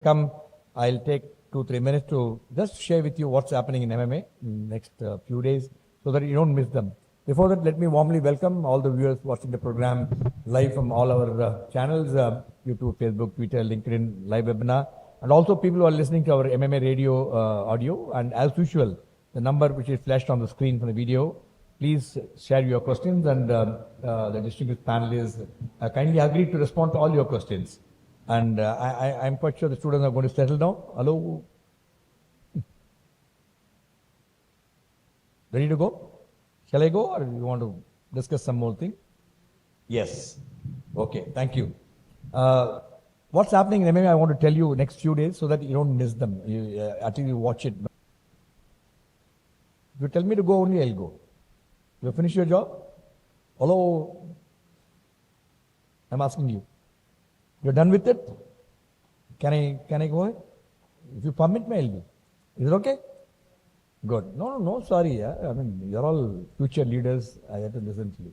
Come, I'll take 2-3 minutes to just share with you what's happening in MMA in next few days so that you don't miss them. Before that, let me warmly welcome all the viewers watching the program live from all our channels, YouTube, Facebook, Twitter, LinkedIn, live webinar, and also people who are listening to our MMA radio audio. And as usual, the number which is flashed on the screen from the video, please share your questions, and the distinguished panelists kindly agreed to respond to all your questions. And I'm quite sure the students are going to settle down. Hello? Ready to go? Shall I go, or you want to discuss some more thing? Yes. Okay, thank you. What's happening in MMA, I want to tell you next few days so that you don't miss them. At least you watch it. If you tell me to go only, I'll go. You finish your job? Hello? I'm asking you. You're done with it? Can I go ahead? If you permit me, I'll go. Is it okay? Good. No, sorry. Yeah? I mean, you're all future leaders. I have to listen to you.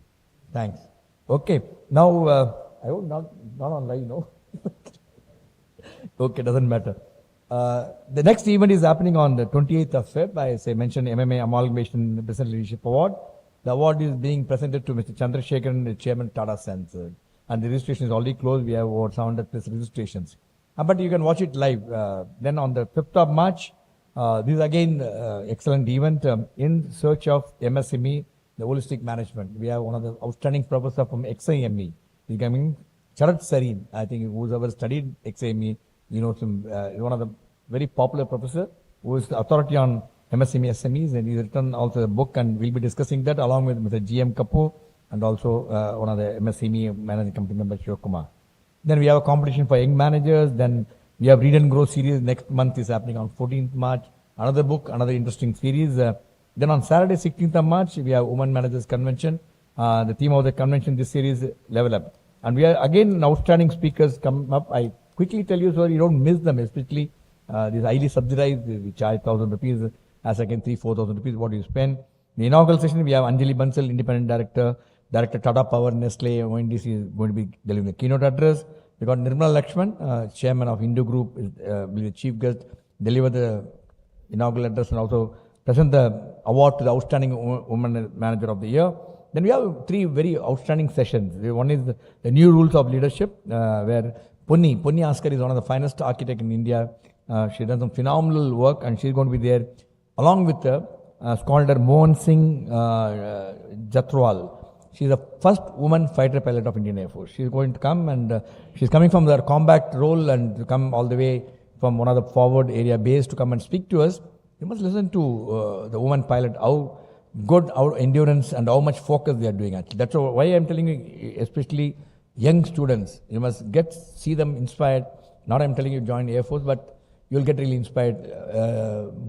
Thanks. Okay. Now, I hope not online, no? Okay, doesn't matter. The next event is happening on the 28th of Feb. As I mentioned, MMA Amalgamation Business Leadership Award. The award is being presented to Mr. Chandra, the Chairman, Tata Sons. And the registration is already closed. We have over 700 plus registrations. But you can watch it live. Then on the 5th of March, this is again excellent event in search of MSME, the holistic management. We have one of the outstanding professor from XIME. He's coming, Charat Sareen. I think who's ever studied XIME, you know, one of the very popular professor who is the authority on MSME, SMEs, and he's written also a book, and we'll be discussing that along with Mr. GM Kapoor and also one of the MSME managing committee members, Shiv Kumar. Then we have a competition for young managers. Then we have Read and Grow series. Next month is happening on 14th March. Another book, another interesting series. Then on Saturday, 16th of March, we have Women Managers Convention. The theme of the convention this series, Level Up. And we are again outstanding speakers come up. I quickly tell you so you don't miss them, especially these highly subsidized. We charge 1,000 rupees, as again 3,000-4,000 rupees what you spend. The inaugural session, we have Anjali Bansal, Independent Director Tata Power, Nestle, ONDC is going to be delivering the keynote address. We got Nirmala Lakshman, Chairman of Hindu Group, will be the chief guest, deliver the inaugural address and also present the award to the Outstanding Woman Manager of the Year. Then we have 3 very outstanding sessions. One is the new rules of leadership, where Punni Askar is one of the finest architects in India. She done some phenomenal work, and she's going to be there along with scholar Mohan Singh Jatwal. She's the first woman fighter pilot of Indian Air Force. She's going to come, and she's coming from their combat role and to come all the way from one of the forward area base to come and speak to us. You must listen to the woman pilot, how good our endurance and how much focus they are doing actually. That's why I'm telling you, especially young students, you must see them inspired. Not I'm telling you join Air Force, but you'll get really inspired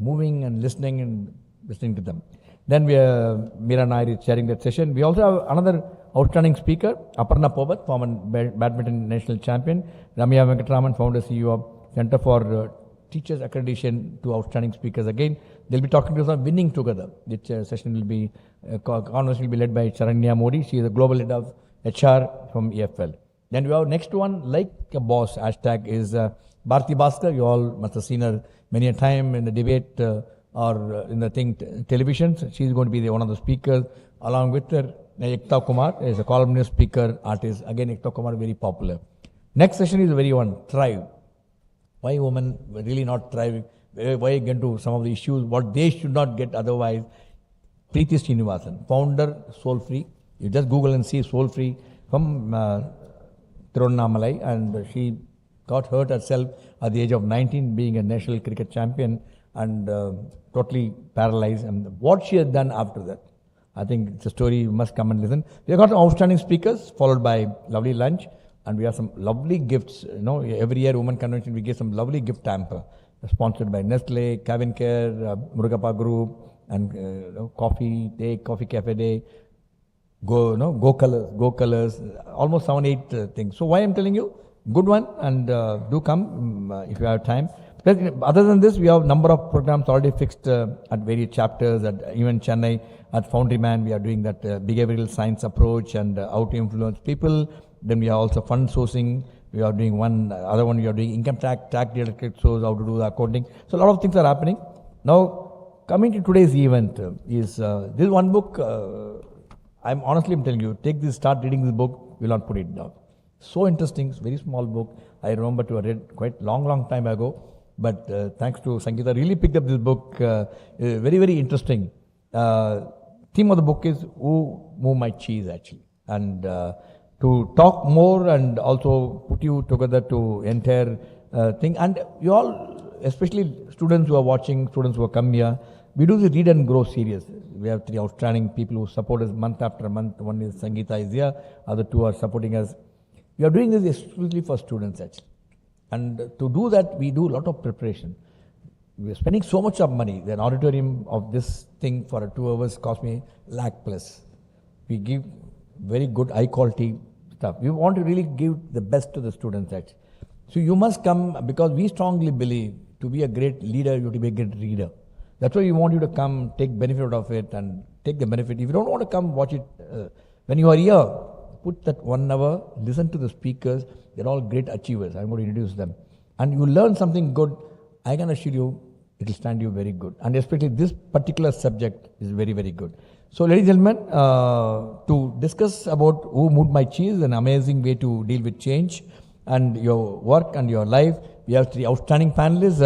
moving and listening to them. Then Meera Nair is chairing that session. We also have another outstanding speaker, Aparna Pobat, former badminton national champion, Ramya Venkatraman, founder CEO of Center for Teachers Accreditation, 2 outstanding speakers again. They'll be talking to us on winning together. This session will be, conversation will be led by Charanya Modi. She is the global head of HR from EFL. Then we have next one, like a boss, hashtag is Bharti Bhaskar. You all must have seen her many a time in the debate or in the televisions. She's going to be one of the speakers along with her. Ekta Kumar is a columnist, speaker, artist. Again, Ekta Kumar very popular. Next session is the very one, Thrive. Why women really not thriving? Why get to some of the issues, what they should not get otherwise. Preeti Srinivasan, founder, Soul Free. You just Google and see Soul Free from Tiruvannamalai, and she got hurt herself at the age of 19, being a national cricket champion, and totally paralyzed. And what she has done after that, I think it's a story you must come and listen. We have got outstanding speakers, followed by lovely lunch, and we have some lovely gifts. You know, every year Women Convention we give some lovely gift hamper, sponsored by Nestle, Cabin Care, Murugappa Group, and coffee day, coffee cafe day. Go colors, almost 7-8 things. So why I'm telling you, good one, and do come if you have time. But other than this, we have a number of programs already fixed at various chapters. At even Chennai, at Foundryman, we are doing that behavioral science approach and how to influence people. Then we have also fund sourcing We are doing one, other one you are doing income tax related shows, how to do the accounting. So a lot of things are happening. Now, coming to today's event is this one book. I'm telling you, start reading this book, will not put it down. So interesting, it's very small book. I remember to have read quite long time ago. But thanks to Sangeeta, really picked up this book. Very interesting. Theme of the book is Who Moved My Cheese, actually. And to talk more and also put you together to entire thing. And you all, especially students who are watching, students who are come here, we do the Read and Grow series. We have 3 outstanding people who support us month after month. One is Sangeeta is here, other 2 are supporting us. We are doing this exclusively for students, actually. And to do that, we do a lot of preparation. We are spending so much of money. The auditorium of this thing for 2 hours cost me lakh plus. We give very good, high quality stuff. We want to really give the best to the students, actually. So you must come, because we strongly believe to be a great leader, you have to be a great reader. That's why we want you to come, take benefit of it and take the benefit. If you don't want to come, watch it. When you are here, put that 1 hour, listen to the speakers. They're all great achievers. I'm going to introduce them. And you learn something good, I can assure you, it will stand you very good. And especially this particular subject is very good. So ladies and gentlemen, to discuss about Who Moved My Cheese, an amazing way to deal with change and your work and your life, we have 3 outstanding panelists,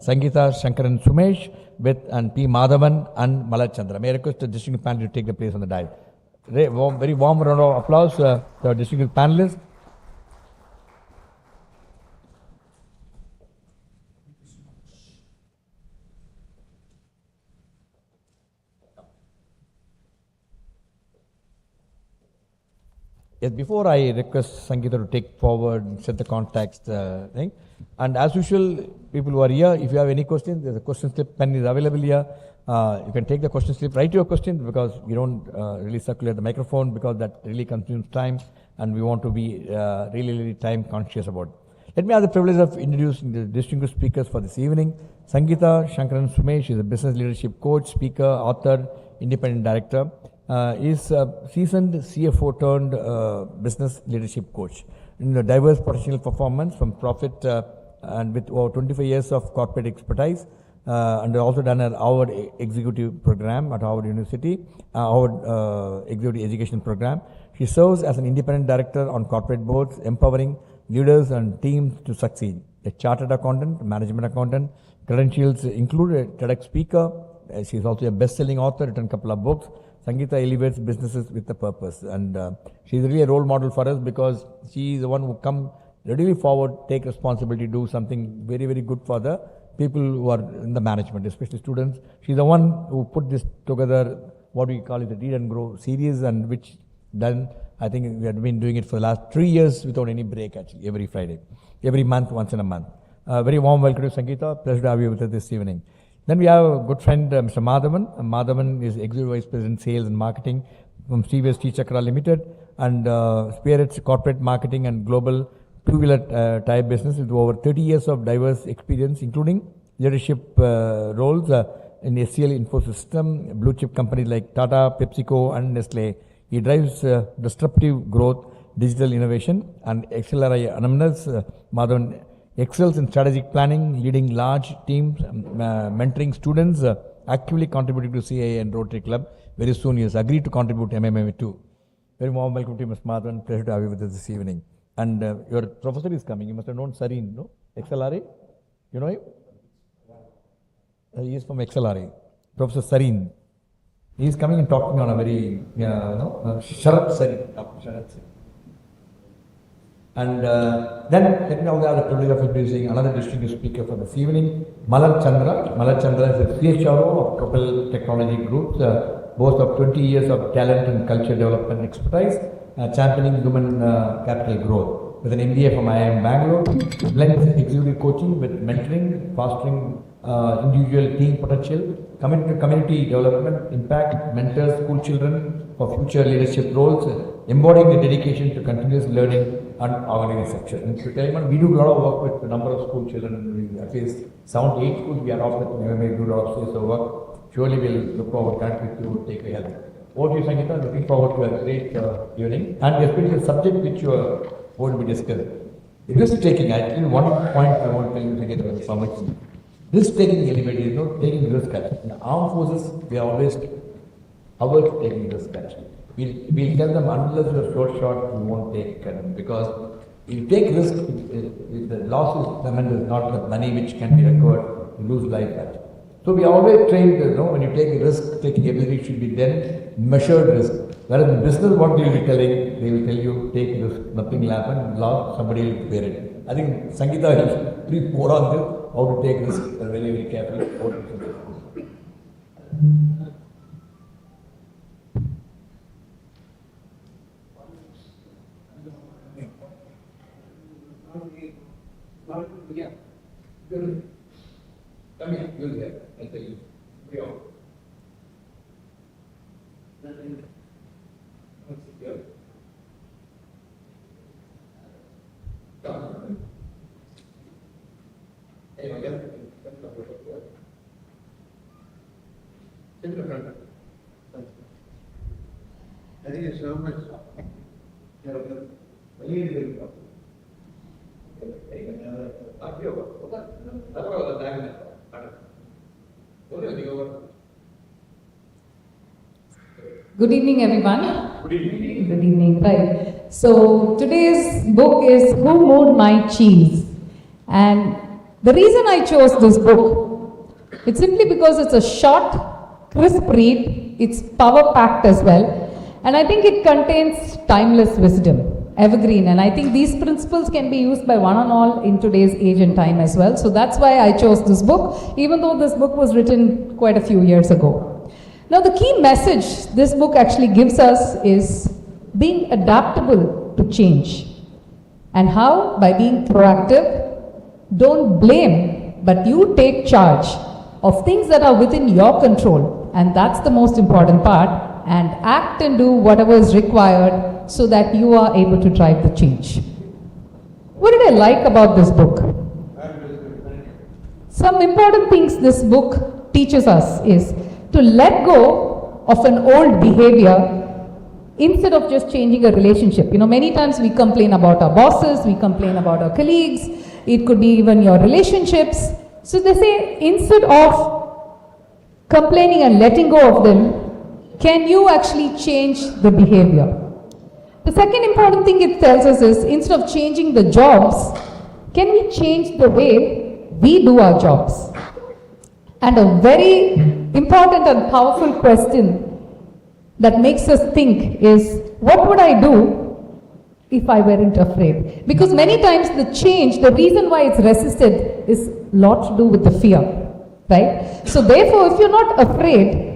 Sangeeta Shankaran Sumesh, and P. Madhavan and Malar Chandra. May I request the distinguished panel to take the place on the dais. Very warm round of applause to our distinguished panelists. Yes, before I request Sangeeta to take forward, set the context thing, and as usual, people who are here, if you have any questions, there's a question slip pen is available here. You can take the question slip, write your questions, because we don't really circulate the microphone, because that really consumes time, and we want to be really time conscious about it. Let me have the privilege of introducing the distinguished speakers for this evening. Sangeeta Shankaran Sumesh is a business leadership coach, speaker, author, independent director. Is a seasoned CFO turned business leadership coach in a diverse professional performance from profit and with over 25 years of corporate expertise, and also done an Howard executive program at Howard University, Howard executive education program. She serves as an independent director on corporate boards, empowering leaders and teams to succeed. A chartered accountant, management accountant, credentials include a TEDx speaker. She is also a best-selling author, written a couple of books. Sangeeta elevates businesses with a purpose, and she is really a role model for us, because she is the one who come readily forward, take responsibility, do something very good for the people who are in the management, especially students. She is the one who put this together, what we call it the Read and Grow series, and which done, I think we have been doing it for the last 3 years without any break, actually, every Friday, every month, once in a month. Very warm welcome to Sangeeta. Pleasure to have you with us this evening. Then we have a good friend, Mr. Madhavan. Madhavan is Executive Vice President, Sales and Marketing from Srichakra Limited, and spearheads corporate marketing and global two-wheeler type business with over 30 years of diverse experience, including leadership roles in SCL Infosystem, blue chip companies like Tata, PepsiCo, and Nestle. He drives disruptive growth, digital innovation, and XLRI alumnus. Madhavan excels in strategic planning, leading large teams, mentoring students, actively contributing to CIA and Rotary Club. Very soon he has agreed to contribute to MMA too. Very warm welcome to Mr. Madhavan. Pleasure to have you with us this evening. And your professor is coming. You must have known Sarin, no? XLRA? You know him? He is from XLRA. Professor Sarin. He is coming and talking on a very, Sharat Sarin. Sharat Sarin. And then let me also have the privilege of introducing another distinguished speaker for this evening, Malar Chandra. Malar Chandra is a CHRO of Propel Technology Group, boasts of 20 years of talent and culture development expertise, championing human capital growth. With an MBA from IIM Bangalore, blends executive coaching with mentoring, fostering individual team potential, community development, impact, mentors school children for future leadership roles, embodying the dedication to continuous learning and organization. In Taiwan, we do a lot of work with a number of school children. At least 7 to 8 schools we are off with. We do a lot of space of work. Surely we'll look forward to connect with you, take a help. Over to you, Sangeeta. Looking forward to a great evening, and especially the subject which you are going to be discussing Risk taking, actually, one point I want to tell you to get so much. Risk taking element is not taking risk actually. In the armed forces, we are always averse to taking risk actually. We'll tell them unless you're short, we won't take because if you take risk, if the loss is tremendous, not the money which can be recovered, you lose life actually. So we are always trained, when you take a risk, taking ability should be then measured risk. Whereas in business, what they will be telling, they will tell you, take risk, nothing will happen, loss, somebody will bear it. I think Sangeeta will brief more on this, how to take risk very, very carefully. Yeah. Good. Come here, you'll get. I'll tell you. We all. Thank you so much. Good evening, everyone. Good evening. Good evening, right. So today's book is Who Moved My Cheese? And the reason I chose this book, it's simply because it's a short, crisp read, it's power-packed as well, and I think it contains timeless wisdom, evergreen, and I think these principles can be used by one and all in today's age and time as well. So that's why I chose this book, even though this book was written quite a few years ago. Now the key message this book actually gives us is being adaptable to change. And how? By being proactive. Don't blame, but you take charge of things that are within your control, and that's the most important part, and act and do whatever is required so that you are able to drive the change. What did I like about this book? Some important things this book teaches us is to let go of an old behavior instead of just changing a relationship. Many times we complain about our bosses, we complain about our colleagues, it could be even your relationships. So they say, instead of complaining and letting go of them, can you actually change the behavior? The second important thing it tells us is, instead of changing the jobs, can we change the way we do our jobs? And a very important and powerful question that makes us think is, what would I do if I weren't afraid? Because many times the change, the reason why it's resisted is a lot to do with the fear, right? So therefore, if you're not afraid,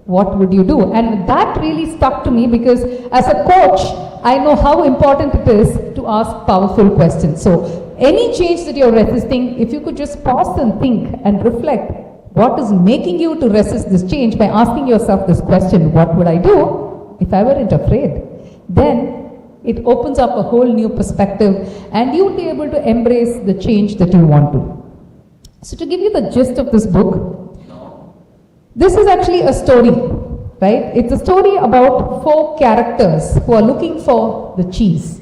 what would you do? And that really stuck to me because as a coach, I know how important it is to ask powerful questions. So any change that you're resisting, if you could just pause and think and reflect, what is making you to resist this change by asking yourself this question, what would I do if I weren't afraid? Then it opens up a whole new perspective and you'll be able to embrace the change that you want to. So to give you the gist of this book, this is actually a story, right? It's a story about 4 characters who are looking for the cheese.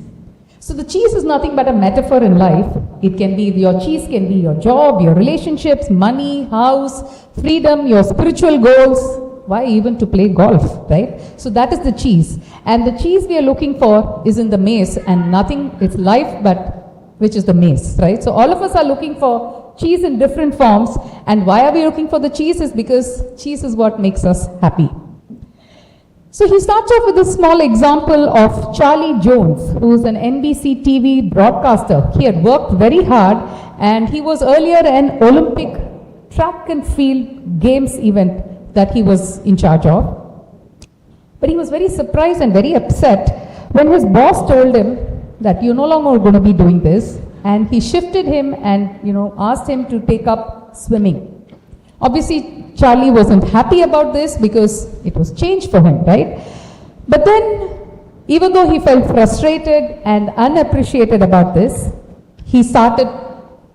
So the cheese is nothing but a metaphor in life. It can be, your cheese can be your job, your relationships, money, house, freedom, your spiritual goals. Why even to play golf, right? So that is the cheese. And the cheese we are looking for is in the maze and nothing, it's life but which is the maze, right? So all of us are looking for cheese in different forms. And why are we looking for the cheese? Is because cheese is what makes us happy. So he starts off with a small example of Charlie Jones, who's an NBC TV broadcaster. He had worked very hard and he was earlier an Olympic track and field games event that he was in charge of. But he was very surprised and very upset when his boss told him that you're no longer going to be doing this, and he shifted him and asked him to take up swimming. Obviously, Charlie wasn't happy about this because it was change for him, right? But then, even though he felt frustrated and unappreciated about this, he started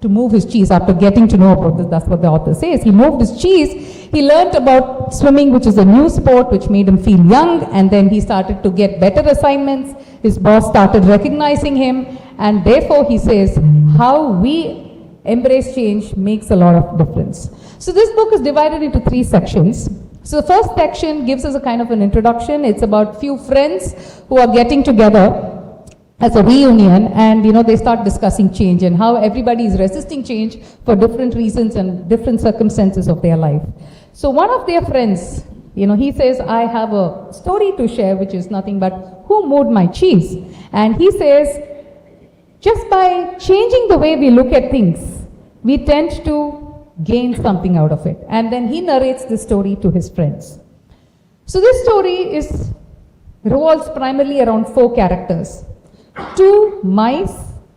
to move his cheese after getting to know about this. That's what the author says. He moved his cheese. He learned about swimming, which is a new sport, which made him feel young. And then he started to get better assignments. His boss started recognizing him. And therefore, he says, how we embrace change makes a lot of difference. So this book is divided into 3 sections. So the first section gives us a kind of an introduction. It's about few friends who are getting together as a reunion, and they start discussing change and how everybody is resisting change for different reasons and different circumstances of their life. So one of their friends, he says, I have a story to share, which is nothing but who moved my cheese. And he says, just by changing the way we look at things, we tend to gain something out of it. And then he narrates this story to his friends. So this story revolves primarily around 4 characters. 2 mice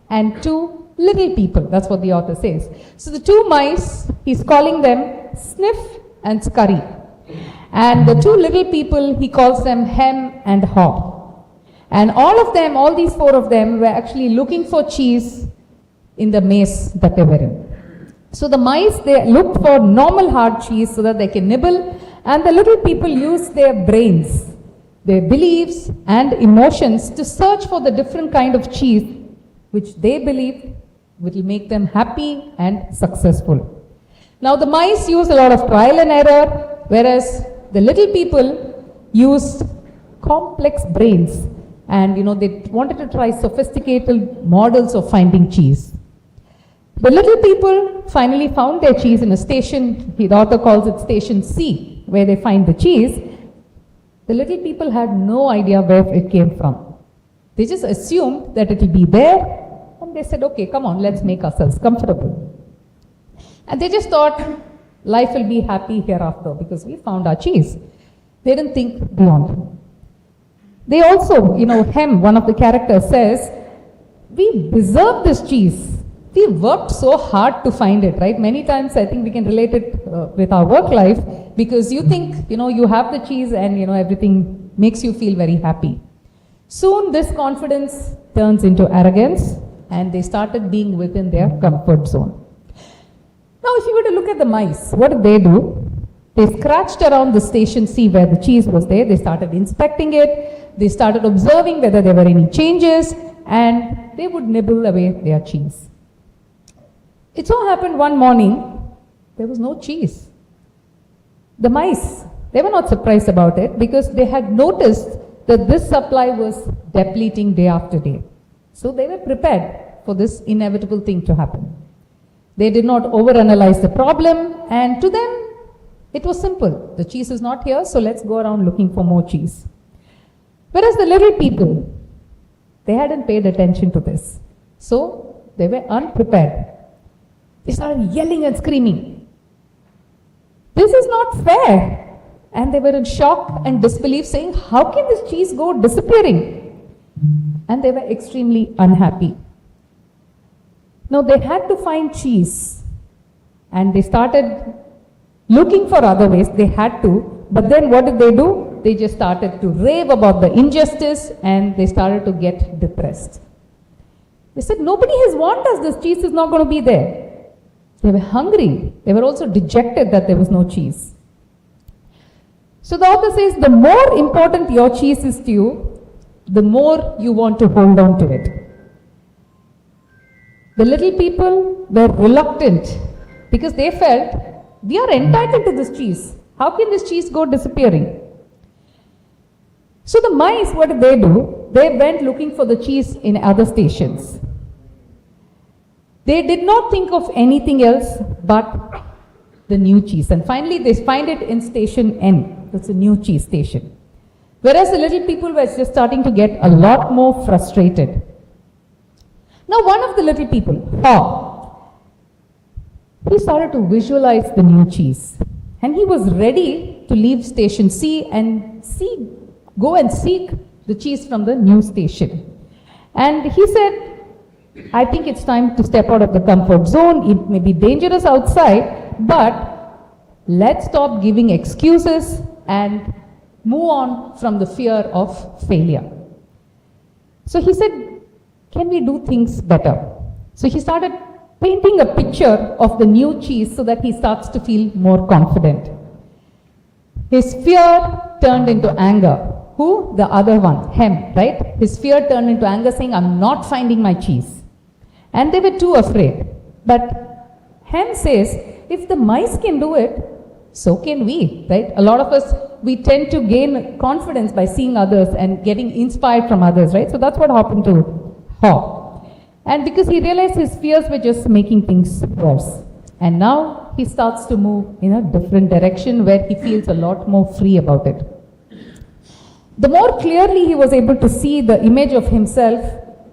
and 2 little people. That's what the author says. So the 2 mice, he's calling them Sniff and Scurry. And the 2 little people, he calls them Hem and Haw. And all these 4 of them were actually looking for cheese in the maze that they were in. So the mice, they looked for normal hard cheese so that they can nibble, and the little people used their brains, their beliefs and emotions to search for the different kind of cheese which they believed will make them happy and successful. Now the mice use a lot of trial and error, whereas the little people used complex brains and they wanted to try sophisticated models of finding cheese. The little people finally found their cheese in a station, the author calls it station C, where they find the cheese. The little people had no idea where it came from. They just assumed that it will be there, and they said, okay, come on, let's make ourselves comfortable. And they just thought life will be happy hereafter because we found our cheese. They didn't think beyond. They also, Hem, one of the characters, says, we deserve this cheese. We worked so hard to find it, right? Many times I think we can relate it with our work life, because you think, you have the cheese and, everything makes you feel very happy. Soon this confidence turns into arrogance and they started being within their comfort zone. Now if you were to look at the mice, what did they do? They scratched around the station C where the cheese was there. They started inspecting it. They started observing whether there were any changes, and they would nibble away their cheese. It so happened one morning, there was no cheese. The mice, they were not surprised about it because they had noticed that this supply was depleting day after day. So they were prepared for this inevitable thing to happen. They did not overanalyze the problem, and to them, it was simple. The cheese is not here, so let's go around looking for more cheese. Whereas the little people, they hadn't paid attention to this. So they were unprepared. They started yelling and screaming. This is not fair. And they were in shock and disbelief, saying, how can this cheese go disappearing? And they were extremely unhappy. Now they had to find cheese. And they started looking for other ways. They had to. But then what did they do? They just started to rave about the injustice and they started to get depressed. They said, nobody has warned us this cheese is not going to be there. They were hungry. They were also dejected that there was no cheese. So the author says, the more important your cheese is to you, the more you want to hold on to it. The little people were reluctant because they felt, we are entitled to this cheese. How can this cheese go disappearing? So the mice, what did they do? They went looking for the cheese in other stations. They did not think of anything else but the new cheese. And finally, they find it in station N. That's a new cheese station. Whereas the little people were just starting to get a lot more frustrated. Now, one of the little people, Haw, he started to visualize the new cheese. And he was ready to leave station C and go and seek the cheese from the new station. And he said, I think it's time to step out of the comfort zone. It may be dangerous outside, but let's stop giving excuses and move on from the fear of failure. So he said, can we do things better? So he started painting a picture of the new cheese so that he starts to feel more confident. His fear turned into anger. Who? The other one, him, right? His fear turned into anger, saying, I'm not finding my cheese. And they were too afraid. But Hem says, if the mice can do it, so can we, right? A lot of us, we tend to gain confidence by seeing others and getting inspired from others, right? So that's what happened to Haw. And because he realized his fears were just making things worse. And now he starts to move in a different direction where he feels a lot more free about it. The more clearly he was able to see the image of himself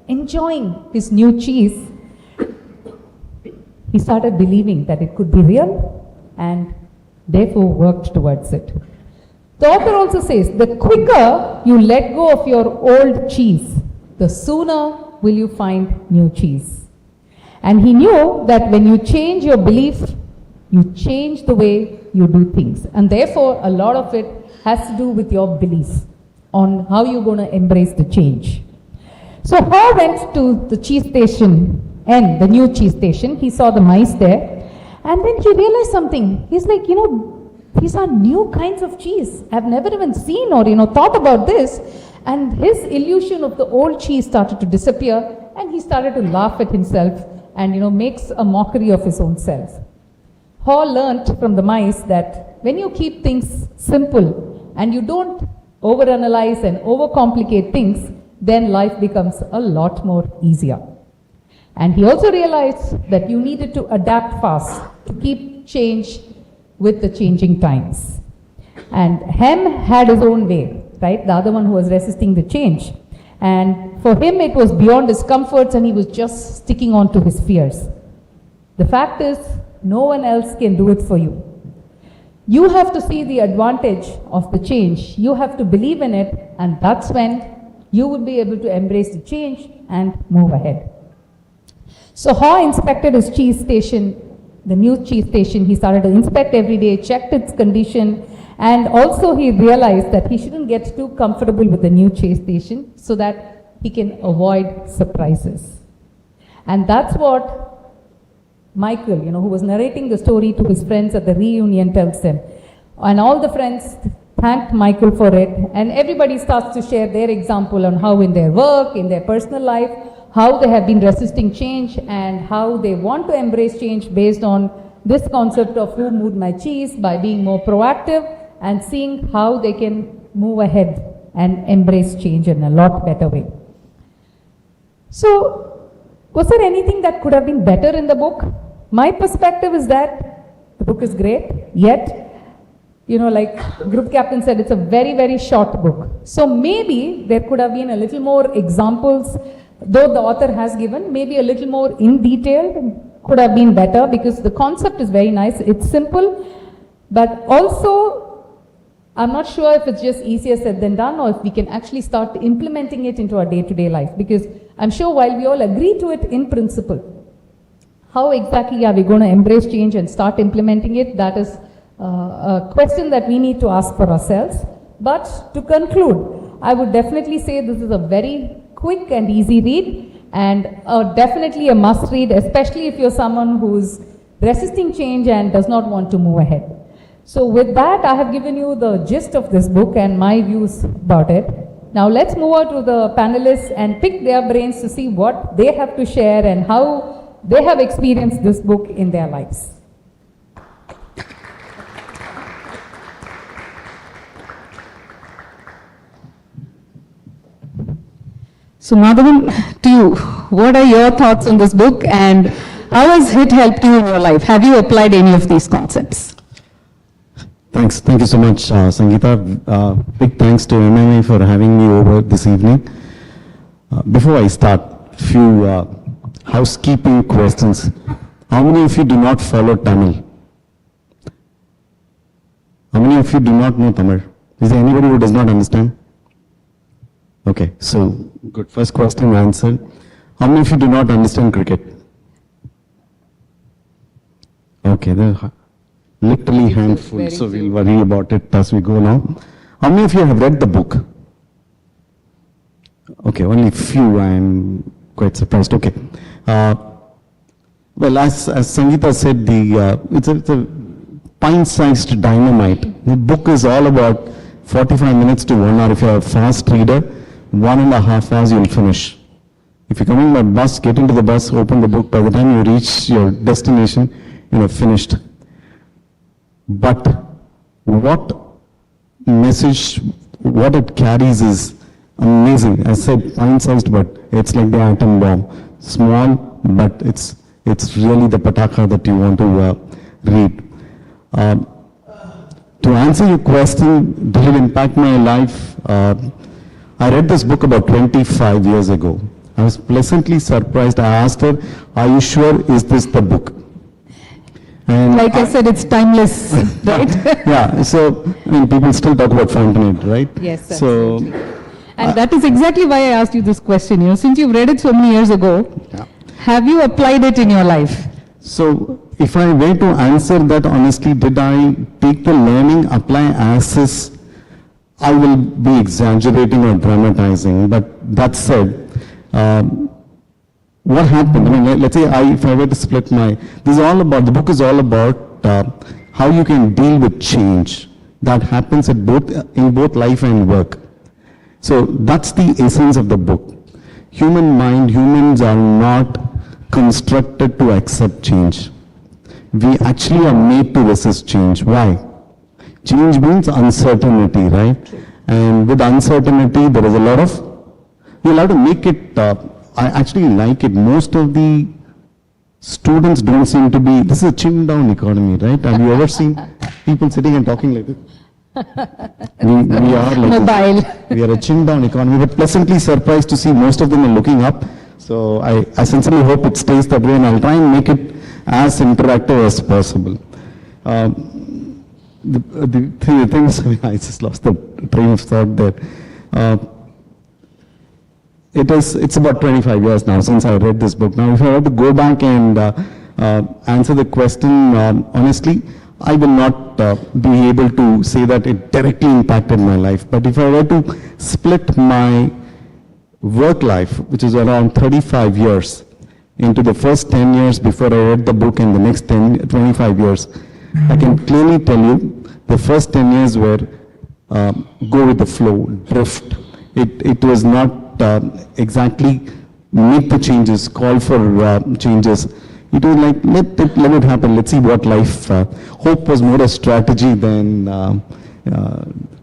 enjoying his new cheese, he started believing that it could be real and therefore worked towards it. The author also says, the quicker you let go of your old cheese, the sooner will you find new cheese. And he knew that when you change your belief, you change the way you do things. And therefore, a lot of it has to do with your belief on how you're going to embrace the change. So Haw went to the cheese station, the new cheese station. He saw the mice there. And then he realized something. He's like, these are new kinds of cheese. I've never even seen or, thought about this. And his illusion of the old cheese started to disappear. And he started to laugh at himself and, makes a mockery of his own self. Haw learnt from the mice that when you keep things simple and you don't overanalyze and overcomplicate things, then life becomes a lot more easier. And he also realized that you needed to adapt fast to keep change with the changing times. And Hem had his own way, right? The other one who was resisting the change. And for him, it was beyond his comforts and he was just sticking on to his fears. The fact is, no one else can do it for you. You have to see the advantage of the change. You have to believe in it, and that's when you will be able to embrace the change and move ahead. So Haw inspected his cheese station, the new cheese station. He started to inspect every day, checked its condition, and also he realized that he shouldn't get too comfortable with the new cheese station so that he can avoid surprises. And that's what Michael, who was narrating the story to his friends at the reunion, tells them. And all the friends thanked Michael for it, and everybody starts to share their example on how in their work, in their personal life, how they have been resisting change and how they want to embrace change based on this concept of who moved my cheese by being more proactive and seeing how they can move ahead and embrace change in a lot better way. So, was there anything that could have been better in the book? My perspective is that the book is great, yet, like group captain said, it's a very, very short book. So maybe there could have been a little more examples, though the author has given, maybe a little more in detail could have been better because the concept is very nice. It's simple, but also I'm not sure if it's just easier said than done or if we can actually start implementing it into our day-to-day life, because I'm sure while we all agree to it in principle, how exactly are we going to embrace change and start implementing it? That is a question that we need to ask for ourselves. But to conclude, I would definitely say this is a very quick and easy read and definitely a must read, especially if you're someone who's resisting change and does not want to move ahead. So with that, I have given you the gist of this book and my views about it. Now let's move on to the panelists and pick their brains to see what they have to share and how they have experienced this book in their lives. So Madhavan, to you, what are your thoughts on this book and how has it helped you in your life? Have you applied any of these concepts? Thanks. Thank you so much, Sangeeta. Big thanks to MMA for having me over this evening. Before I start, few housekeeping questions. How many of you do not follow Tamil? How many of you do not know Tamil? Is there anybody who does not understand? Okay, so good. First question answered. How many of you do not understand cricket? Okay, the literally handful, so we'll worry about it as we go now. How many of you have read the book? Okay, only few. I'm quite surprised. Okay. Well, as Sangeeta said, it's a pint-sized dynamite. The book is all about 45 minutes to 1 hour. If you're a fast reader, 1.5 hours you'll finish. If you're coming by bus, get into the bus, open the book. By the time you reach your destination, you have finished. But what message, what it carries is amazing. I said pint-sized, but it's like the atom bomb. Small, but it's really the pataka that you want to read. To answer your question, did it impact my life? I read this book about 25 years ago. I was pleasantly surprised. I asked her, "Are you sure is this the book?" And Like I said, it's timeless, right? yeah, so I mean, people still talk about Fountainhead, right? Yes, So, And that is exactly why I asked you this question. Since you've read it so many years ago, yeah. have you applied it in your life? So, if I were to answer that honestly, did I take the learning, apply as is? I will be exaggerating or dramatizing. But that said, what happened? I mean, let's say if I were to split the book is all about how you can deal with change that happens in both life and work. So that's the essence of the book. Humans are not constructed to accept change. We actually are made to resist change. Why? Change means uncertainty, right? And with uncertainty, there is a lot of, you'll have to make it, I actually like it. Most of the students don't seem to be, this is a chin down economy, right? Have you ever seen people sitting and talking like this? We are like Mobile. this. We are a chin down economy, but pleasantly surprised to see most of them are looking up. So I sincerely hope it stays that way, and I'll try and make it as interactive as possible. The things, I just lost the train of thought there. It's about 25 years now since I read this book. Now, if I were to go back and answer the question honestly, I will not be able to say that it directly impacted my life. But if I were to split my work life, which is around 35 years, into the first 10 years before I read the book and the next 25 years, I can clearly tell you the first 10 years were go with the flow, drift. It was not exactly make the changes, call for changes. It was like, let it happen, let's see what life, hope was more a strategy than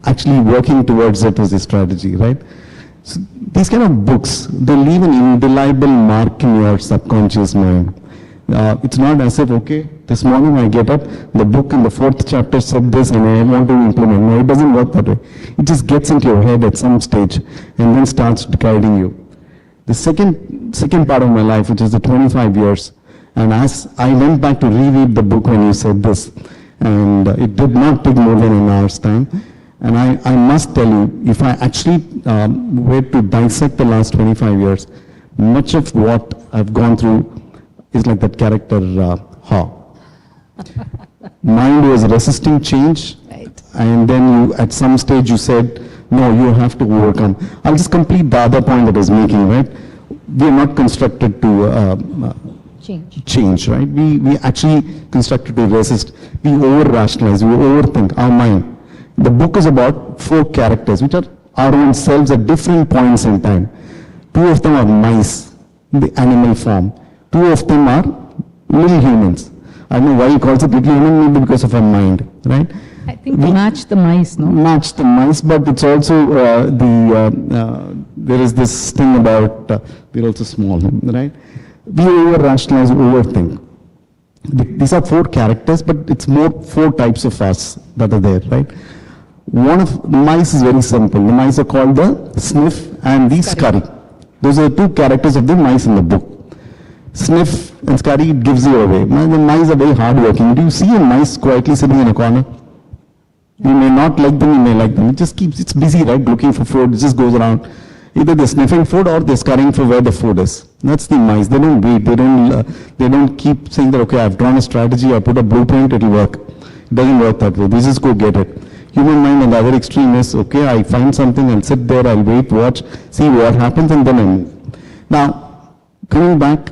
actually working towards it as a strategy, right? So these kind of books, they leave an indelible mark in your subconscious mind. It's not as if, okay, this morning I get up, the book in the 4th chapter said this and I want to implement. No, it doesn't work that way. It just gets into your head at some stage and then starts guiding you. The second part of my life, which is the 25 years, and as I went back to reread the book when you said this, and it did not take more than an hour's time. And I must tell you, if I actually were to dissect the last 25 years, much of what I've gone through is like that character, Mind was resisting change, Right. and then at some stage you said, no, you have to overcome. I'll just complete the other point that I was making, right? We are not constructed to change, right? We actually constructed to resist. We over-rationalize, we overthink our mind. The book is about 4 characters, which are our own selves at different points in time. 2 of them are mice, in the animal form. 2 of them are little humans. I don't know why he calls it little human, maybe because of our mind, right? I think match the mice, no? Match the mice, but it's also there is this thing about we're also small, right? We over-rationalize, overthink. These are 4 characters, but it's more 4 types of us that are there, right? One of the mice is very simple. The mice are called the sniff and the scurry. Those are the 2 characters of the mice in the book. Sniff and scurry, it gives you away. The mice are very hardworking. Do you see a mice quietly sitting in a corner? You may not like them, you may like them. It's busy, right? Looking for food, it just goes around. Either they're sniffing food or they're scurrying for where the food is. That's the mice. They don't wait. They don't keep saying that, okay, I've drawn a strategy, I put a blueprint, it'll work. It doesn't work that way. They just go get it. Human mind on the other extreme is, okay, I find something, I'll sit there, I'll wait, watch, see what happens, and then I move. Now, coming back,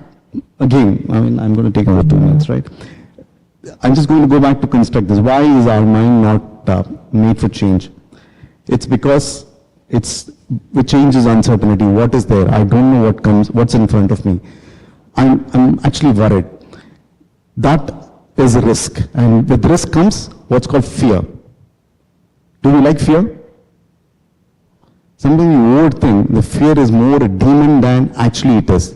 again, I mean, I'm going to take another 2 minutes, right? I'm just going to go back to construct this. Why is our mind not made for change? It's because the change is uncertainty. What is there? I don't know what comes, what's in front of me. I'm actually worried. That is a risk. And with risk comes what's called fear. Do you like fear? Something you overthink. The fear is more a demon than actually it is.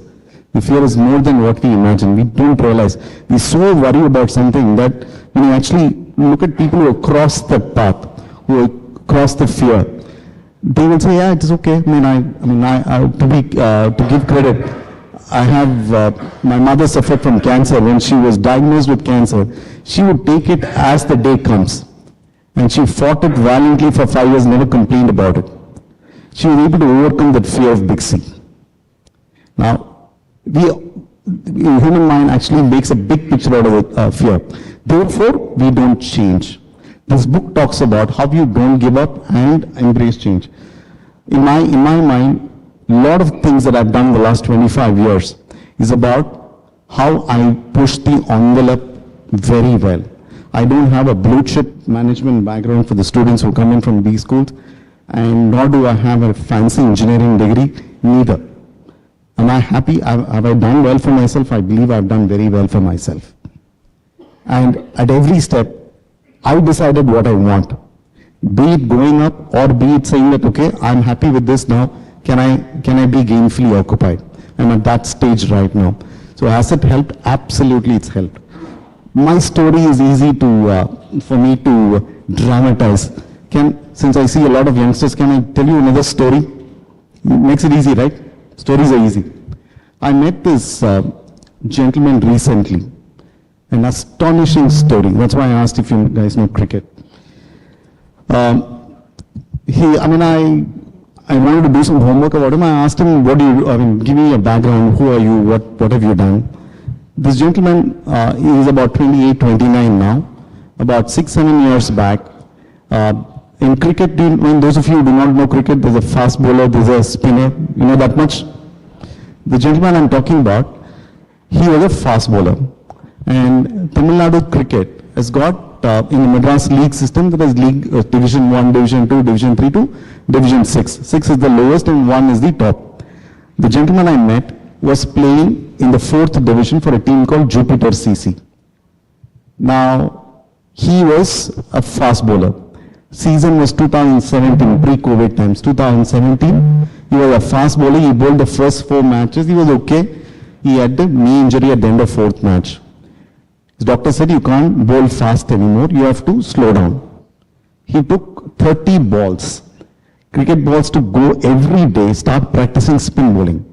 The fear is more than what we imagine. We don't realize. We so worry about something that when you actually look at people who have crossed that path, who have crossed the fear, they will say, yeah, it is okay. To give credit, I have, my mother suffered from cancer. When she was diagnosed with cancer, she would take it as the day comes. And she fought it valiantly for 5 years, never complained about it. She was able to overcome that fear of big C. Now, the human mind actually makes a big picture out of fear. Therefore, we don't change. This book talks about how you don't give up and embrace change. In my mind, a lot of things that I've done the last 25 years is about how I push the envelope very well. I don't have a blue chip management background for the students who come in from these schools, and nor do I have a fancy engineering degree, neither. Am I happy? Have I done well for myself? I believe I've done very well for myself. And at every step, I decided what I want. Be it going up or be it saying that, okay, I'm happy with this now. Can I be gainfully occupied? I'm at that stage right now. So has it helped? Absolutely it's helped. My story is easy for me to dramatize. Since I see a lot of youngsters, can I tell you another story? Makes it easy, right? Stories are easy. I met this gentleman recently. An astonishing story. That's why I asked if you guys know cricket. I wanted to do some homework about him. I asked him, give me a background. Who are you? What have you done? This gentleman, he is about 28, 29 now. About 6-7 years back, in cricket, when those of you who do not know cricket, there's a fast bowler, there's a spinner. You know that much? The gentleman I'm talking about, he was a fast bowler. And Tamil Nadu cricket has got, in the Madras league system, there is league Division 1, Division 2, Division 3 to Division 6. 6 is the lowest and 1 is the top. The gentleman I met was playing in the 4th division for a team called Jupiter CC. Now, he was a fast bowler. Season was 2017, pre-COVID times. 2017, he was a fast bowler. He bowled the first 4 matches. He was okay. He had the knee injury at the end of 4th match. His doctor said, you can't bowl fast anymore. You have to slow down. He took 30 balls, cricket balls, to go every day, start practicing spin bowling.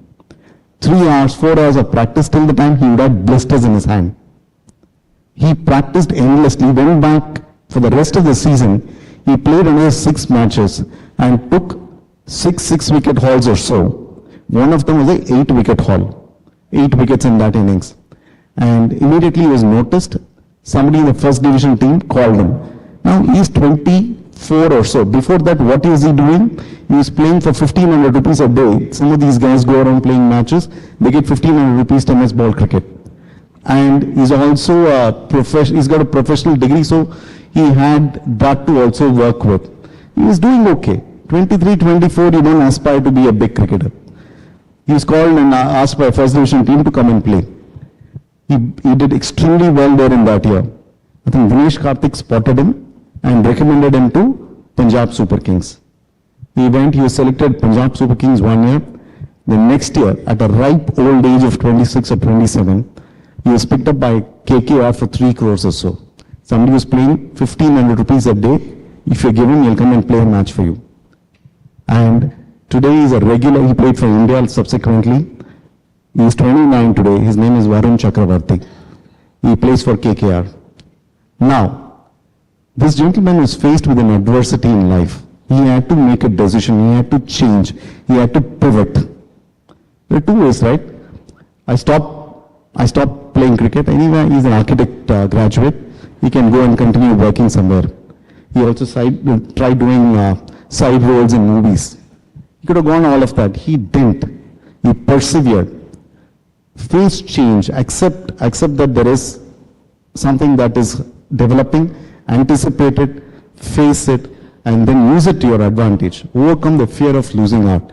3 hours, 4 hours of practice till the time he would have blisters in his hand. He practiced endlessly, went back for the rest of the season. He played another 6 matches and took 6 wicket hauls or so. One of them was an 8 wicket haul. 8 wickets in that innings. And immediately he was noticed. Somebody in the 1st division team called him. Now he's 24 or so. Before that, what is he doing? He was playing for 1,500 rupees a day. Some of these guys go around playing matches. They get 1,500 rupees tennis ball cricket. And he's also he's got a professional degree, so he had that to also work with. He was doing okay. 23, 24, you don't aspire to be a big cricketer. He was called and asked by a 1st division team to come and play. He did extremely well there in that year. I think Dinesh Karthik spotted him and recommended him to Punjab Super Kings. He was selected Punjab Super Kings 1 year. The next year, at a ripe old age of 26 or 27, he was picked up by KKR for 3 crores or so. Somebody was playing 1,500 rupees a day. If you give him, he'll come and play a match for you. And today he's a regular. He played for India subsequently. He is 29 today. His name is Varun Chakravarti. He plays for KKR. Now, this gentleman was faced with an adversity in life. He had to make a decision. He had to change. He had to pivot. There are 2 ways, right? I stopped playing cricket. Anyway, he's an architect graduate. He can go and continue working somewhere. He also tried doing side roles in movies. He could have gone all of that. He didn't. He persevered. Face change. Accept that there is something that is developing. Anticipate it. Face it. and then use it to your advantage. Overcome the fear of losing out.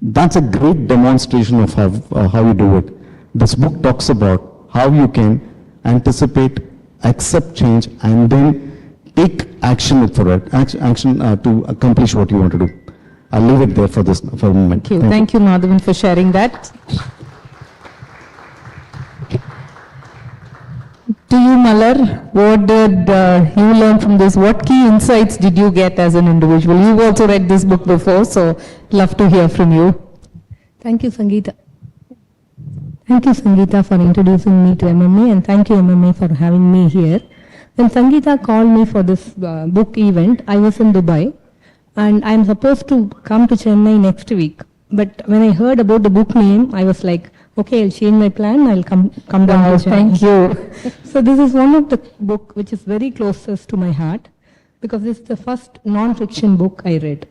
That's a great demonstration of how you do it. This book talks about how you can anticipate, accept change, and then take action for it, action to accomplish what you want to do. I'll leave it there for a moment. Thank you, Madhavan, for sharing that. To you, Malar, what did you learn from this? What key insights did you get as an individual? You've also read this book before, so love to hear from you. Thank you, Sangeeta. Thank you, Sangeeta, for introducing me to MMA, and thank you, MMA, for having me here. When Sangeeta called me for this book event, I was in Dubai, and I'm supposed to come to Chennai next week. But when I heard about the book name, I was like, okay, I'll change my plan, I'll come down to Chennai. Thank you. So this is one of the book which is very closest to my heart, because this is the first non-fiction book I read.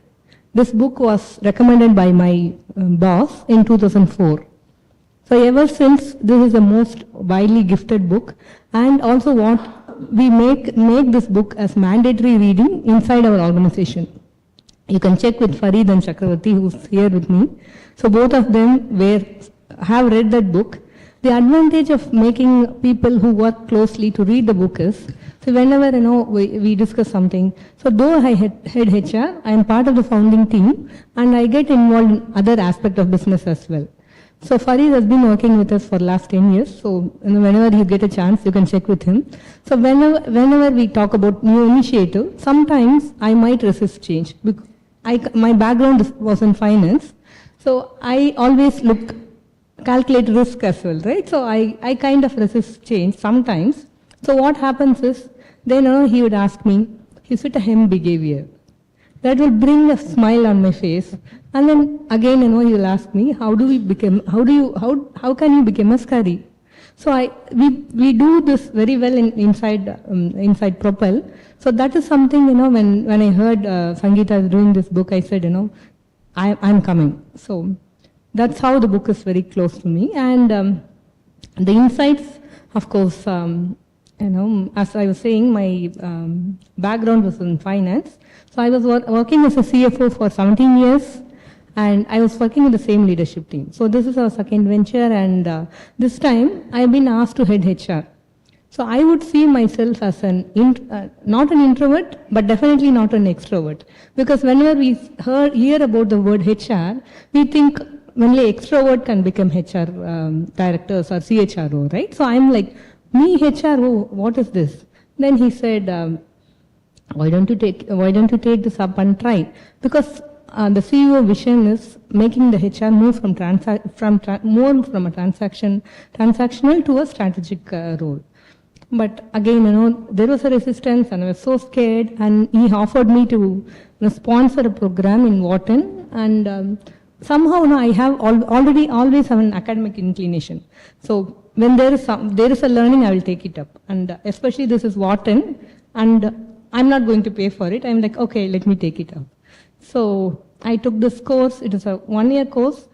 This book was recommended by my boss in 2004. So ever since, this is the most widely gifted book, and also what we make this book as mandatory reading inside our organization. You can check with Farid and Chakravarti, who's here with me. So both of them have read that book. The advantage of making people who work closely to read the book is, so whenever we discuss something, so though I head HR, I am part of the founding team, and I get involved in other aspects of business as well. So Farid has been working with us for the last 10 years. So whenever you get a chance, you can check with him. So whenever we talk about new initiative, sometimes I might resist change. My background was in finance, so I always calculate risk as well, right? So I kind of resist change sometimes. So what happens is, then he would ask me, is it a hem behavior? That will bring a smile on my face. And then again, he will ask me, how can you become a scurry? So we do this very well inside Propel. So that is something, when I heard Sangeeta is doing this book, I said, I'm coming. So that's how the book is very close to me. And the insights, of course, as I was saying, my background was in finance. So I was working as a CFO for 17 years, and I was working in the same leadership team. So this is our second venture, and this time I have been asked to head HR. So I would see myself as not an introvert, but definitely not an extrovert. Because whenever we hear about the word HR, we think only extrovert can become HR directors or CHRO, right? So I'm like, me HRO, what is this? Then he said, why don't you take this up and try? Because the CEO vision is making the HR move from a transactional to a strategic role. But again, there was a resistance, and I was so scared. And he offered me to sponsor a program in Wharton, and somehow I have always have an academic inclination. So when there is a learning, I will take it up, and especially this is Wharton, and I'm not going to pay for it. I'm like, okay, let me take it up. So I took this course. It is a 1-year course,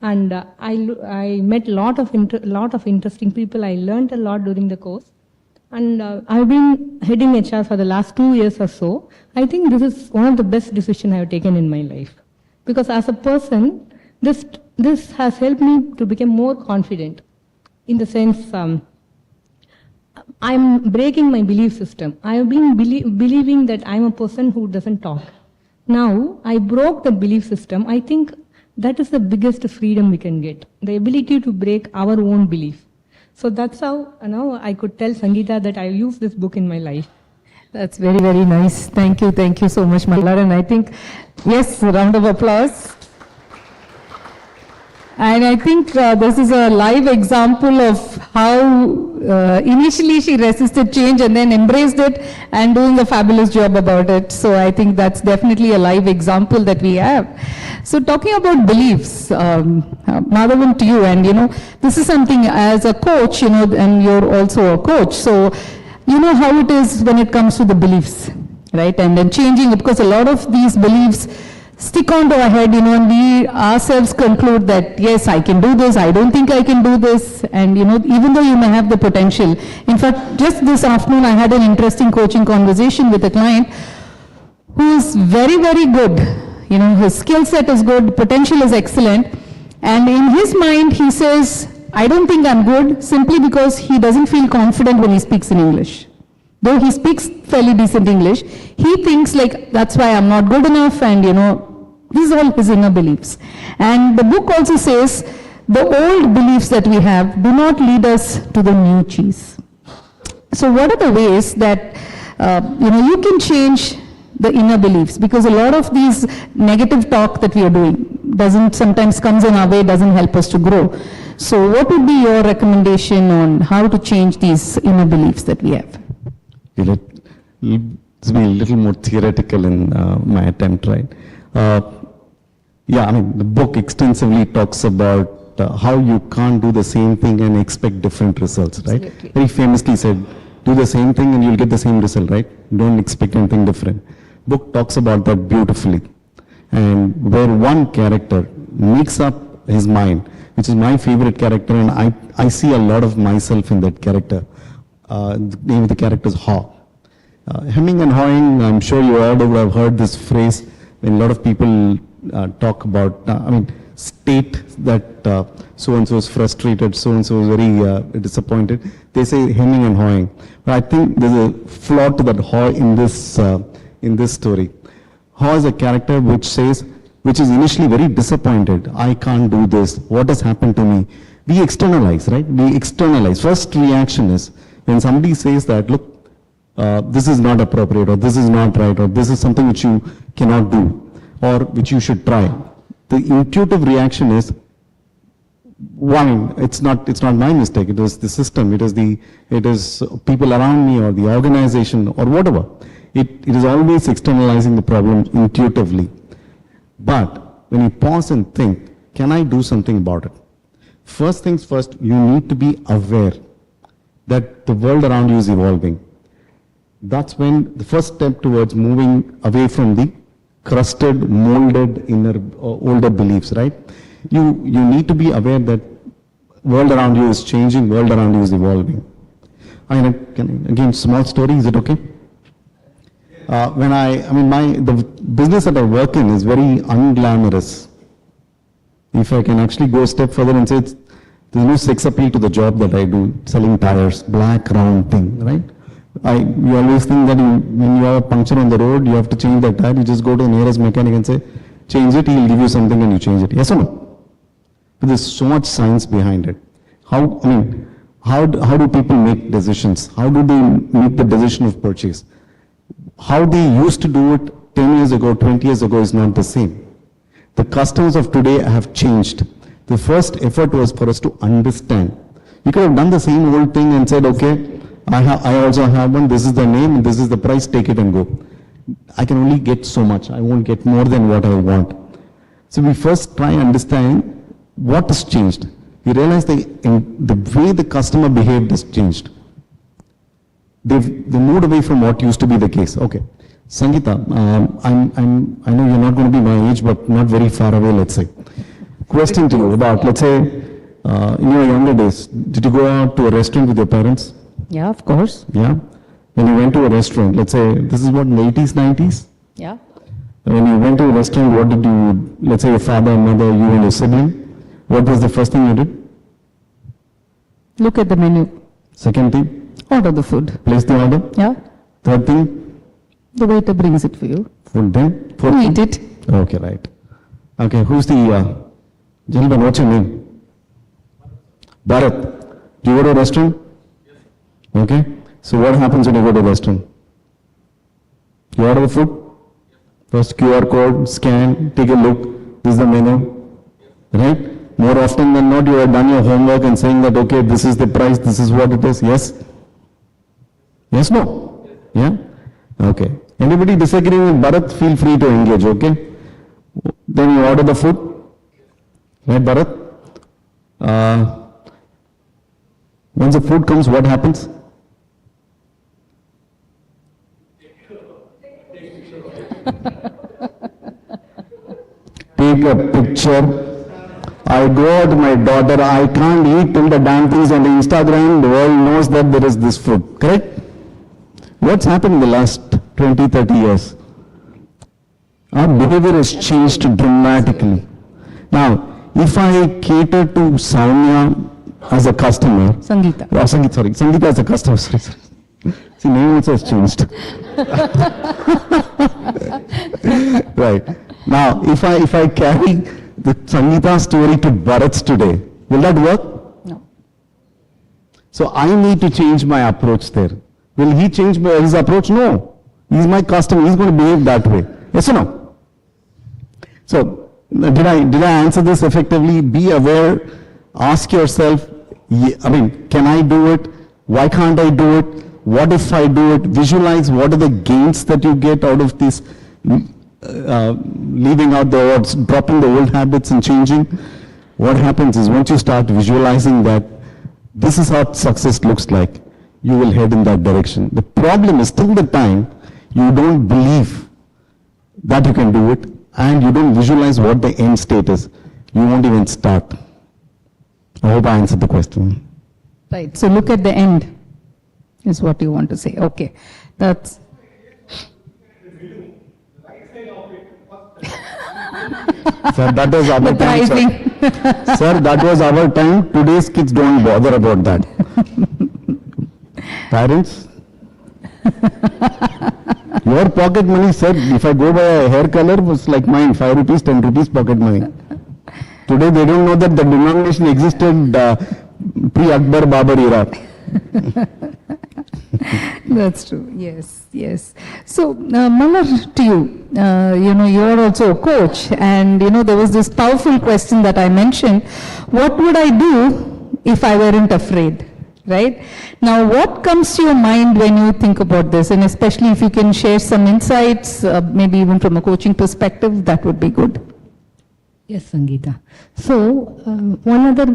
and I met a lot of interesting people. I learned a lot during the course, and I've been heading HR for the last 2 years or so. I think this is one of the best decisions I have taken in my life, because as a person, this has helped me to become more confident. In the sense, I'm breaking my belief system. I have been believing that I'm a person who doesn't talk. Now, I broke the belief system. I think that is the biggest freedom we can get, the ability to break our own belief. So that's how I could tell Sangeeta that I use this book in my life. That's very, very nice. Thank you so much, Malar. And I think, yes, a round of applause. And I think this is a live example of how initially she resisted change and then embraced it and doing a fabulous job about it. So I think that's definitely a live example that we have. So talking about beliefs, Madhavan, to you, and this is something as a coach, and you're also a coach. So you know how it is when it comes to the beliefs, right? And then changing it, because a lot of these beliefs stick onto our head, and we ourselves conclude that, yes, I can do this, I don't think I can do this, and even though you may have the potential. In fact, just this afternoon, I had an interesting coaching conversation with a client who is very, very good. You know, his skill set is good, potential is excellent. And in his mind, he says, I don't think I'm good simply because he doesn't feel confident when he speaks in English. Though he speaks fairly decent English, he thinks like, that's why I'm not good enough, and you know, these are all his inner beliefs. And the book also says, the old beliefs that we have do not lead us to the new cheese. So what are the ways that, you know, you can change the inner beliefs? Because a lot of these negative talk that we are doing doesn't sometimes comes in our way, doesn't help us to grow. So what would be your recommendation on how to change these inner beliefs that we have? Let's be a little more theoretical in my attempt, right? Yeah, I mean, the book extensively talks about how you can't do the same thing and expect different results, right? Absolutely. Very famously said, do the same thing and you'll get the same result, right? Don't expect anything different. Book talks about that beautifully. And where one character makes up his mind, which is my favorite character, and I see a lot of myself in that character. The name of the character is Haw. Hemming and hawing, I'm sure you all would have heard this phrase when a lot of people talk about, state that so-and-so is frustrated, so-and-so is very disappointed. They say hemming and hawing. But I think there's a flaw to that haw in this story. Haw is a character which is initially very disappointed. I can't do this. What has happened to me? We externalize, right? We externalize. First reaction is when somebody says that, look, this is not appropriate, or this is not right, or this is something which you cannot do, or which you should try. The intuitive reaction is, one, it's not my mistake. It was the system. It is people around me or the organization or whatever. It is always externalizing the problem intuitively. But when you pause and think, can I do something about it? First things first, you need to be aware that the world around you is evolving. That's when the first step towards moving away from the crusted, molded inner older beliefs, right? You need to be aware that world around you is changing, world around you is evolving. Again, small story, is it okay? The business that I work in is very unglamorous. If I can actually go a step further and say there's no sex appeal to the job that I do, selling tires, black round thing, right? You always think that when you have a puncture on the road, you have to change that tire. You just go to the nearest mechanic and say, change it, he'll give you something and you change it. Yes or no? But there's so much science behind it. How do people make decisions? How do they make the decision of purchase? How they used to do it 10 years ago, 20 years ago is not the same. The customers of today have changed. The first effort was for us to understand. You could have done the same old thing and said, okay, I also have one, this is the name, this is the price, take it and go. I can only get so much. I won't get more than what I want. So we first try and understand what has changed. We realize the way the customer behaved has changed. They moved away from what used to be the case. Okay, Sangeeta, I know you're not going to be my age, but not very far away, let's say. Question to you about, let's say, in your younger days, did you go out to a restaurant with your parents? Yeah, of course. Yeah. When you went to a restaurant, let's say, this is what, in the 80s, 90s? Yeah. When you went to a restaurant, what did you, let's say your father, mother, you and your sibling, what was the first thing you did? Look at the menu. Second thing? Order the food. Place the order? Yeah. Third thing? The waiter brings it for you. Food then? Fourth You eat thing? it. Okay, right. Okay, who's the gentleman? What's your name? Bharat. Do you go to a restaurant? Yes. Okay. So what happens when you go to a restaurant? You order the food? First QR code, scan, take a look. This is the menu. Right? More often than not, you have done your homework and saying that, okay, this is the price, this is what it is. Yes? Yes, no? Yeah? Okay. Anybody disagreeing with Bharat, feel free to engage, okay? Then you order the food. Right, Bharat? Once the food comes, what happens? Take a picture. I go out to my daughter, I can't eat till the damn things on the Instagram, the world knows that there is this food, correct? What's happened in the last 20, 30 years? Our behavior has changed dramatically. Now, if I cater to Soumya as a customer, Sangeeta. Sangeeta as a customer, sorry. See, name also has changed. Right. Now, if I carry the Sangeeta story to Bharat's today, will that work? No. So I need to change my approach there. Will he change his approach? No. He's my customer. He's going to behave that way. Yes or no? So, did I answer this effectively? Be aware. Ask yourself, can I do it? Why can't I do it? What if I do it? Visualize what are the gains that you get out of this, leaving out the odds, dropping the old habits and changing. What happens is once you start visualizing that, this is how success looks like, you will head in that direction. The problem is till the time you don't believe that you can do it and you don't visualize what the end state is, you won't even start. I hope I answered the question. Right. So look at the end, is what you want to say. Okay. That's. Sir, that was our The time. pricing. Sir, that was our time. Today's kids don't bother about that. Parents? Your pocket money, sir, if I go by a hair color, was like mine, 5 rupees, 10 rupees pocket money. Today they don't know that the denomination existed pre-Akbar Babur era. That's true. Yes, yes. So, Malar, to you, you're also a coach, and there was this powerful question that I mentioned. What would I do if I weren't afraid? Right? Now, what comes to your mind when you think about this, and especially if you can share some insights, maybe even from a coaching perspective, that would be good. Yes, Sangeeta. So, one other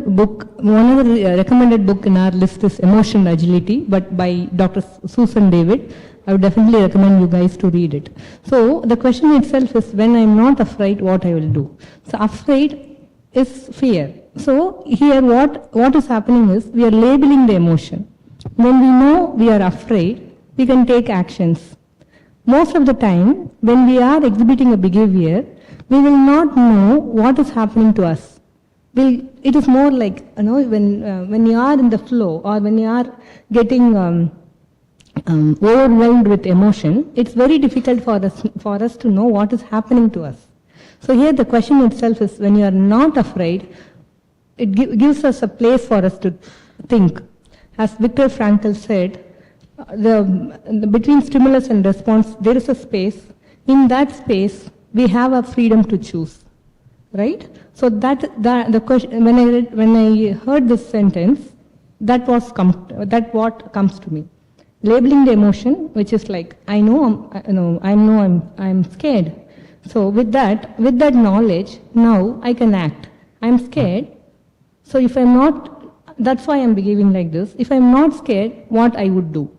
recommended book in our list is Emotional Agility, but by Dr. Susan David. I would definitely recommend you guys to read it. So, the question itself is, when I am not afraid, what I will do? So, afraid is fear. So, here what is happening is, we are labeling the emotion. When we know we are afraid, we can take actions. Most of the time, when we are exhibiting a behavior, we will not know what is happening to us. It is more like, when you are in the flow, or when you are getting overwhelmed with emotion, it's very difficult for us to know what is happening to us. So here the question itself is, when you are not afraid, it gives us a place for us to think. As Viktor Frankl said, between stimulus and response, there is a space. In that space, we have a freedom to choose, right? So the question, when I heard this sentence, that what comes to me. Labeling the emotion, which is like, I know I'm scared. So with that knowledge, now I can act. I'm scared. So if I'm not, that's why I'm behaving like this. If I'm not scared, what I would do.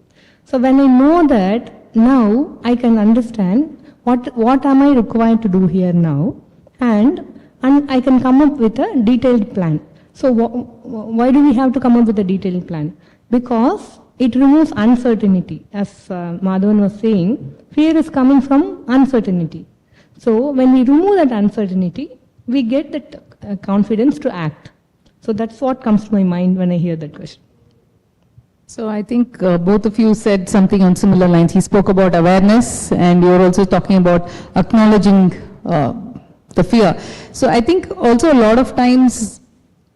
So when I know that, now I can understand what am I required to do here now, and I can come up with a detailed plan. So why do we have to come up with a detailed plan? Because it removes uncertainty. As Madhavan was saying, fear is coming from uncertainty. So when we remove that uncertainty, we get that confidence to act. So that's what comes to my mind when I hear that question. So I think both of you said something on similar lines. He spoke about awareness, and you're also talking about acknowledging the fear. So I think also a lot of times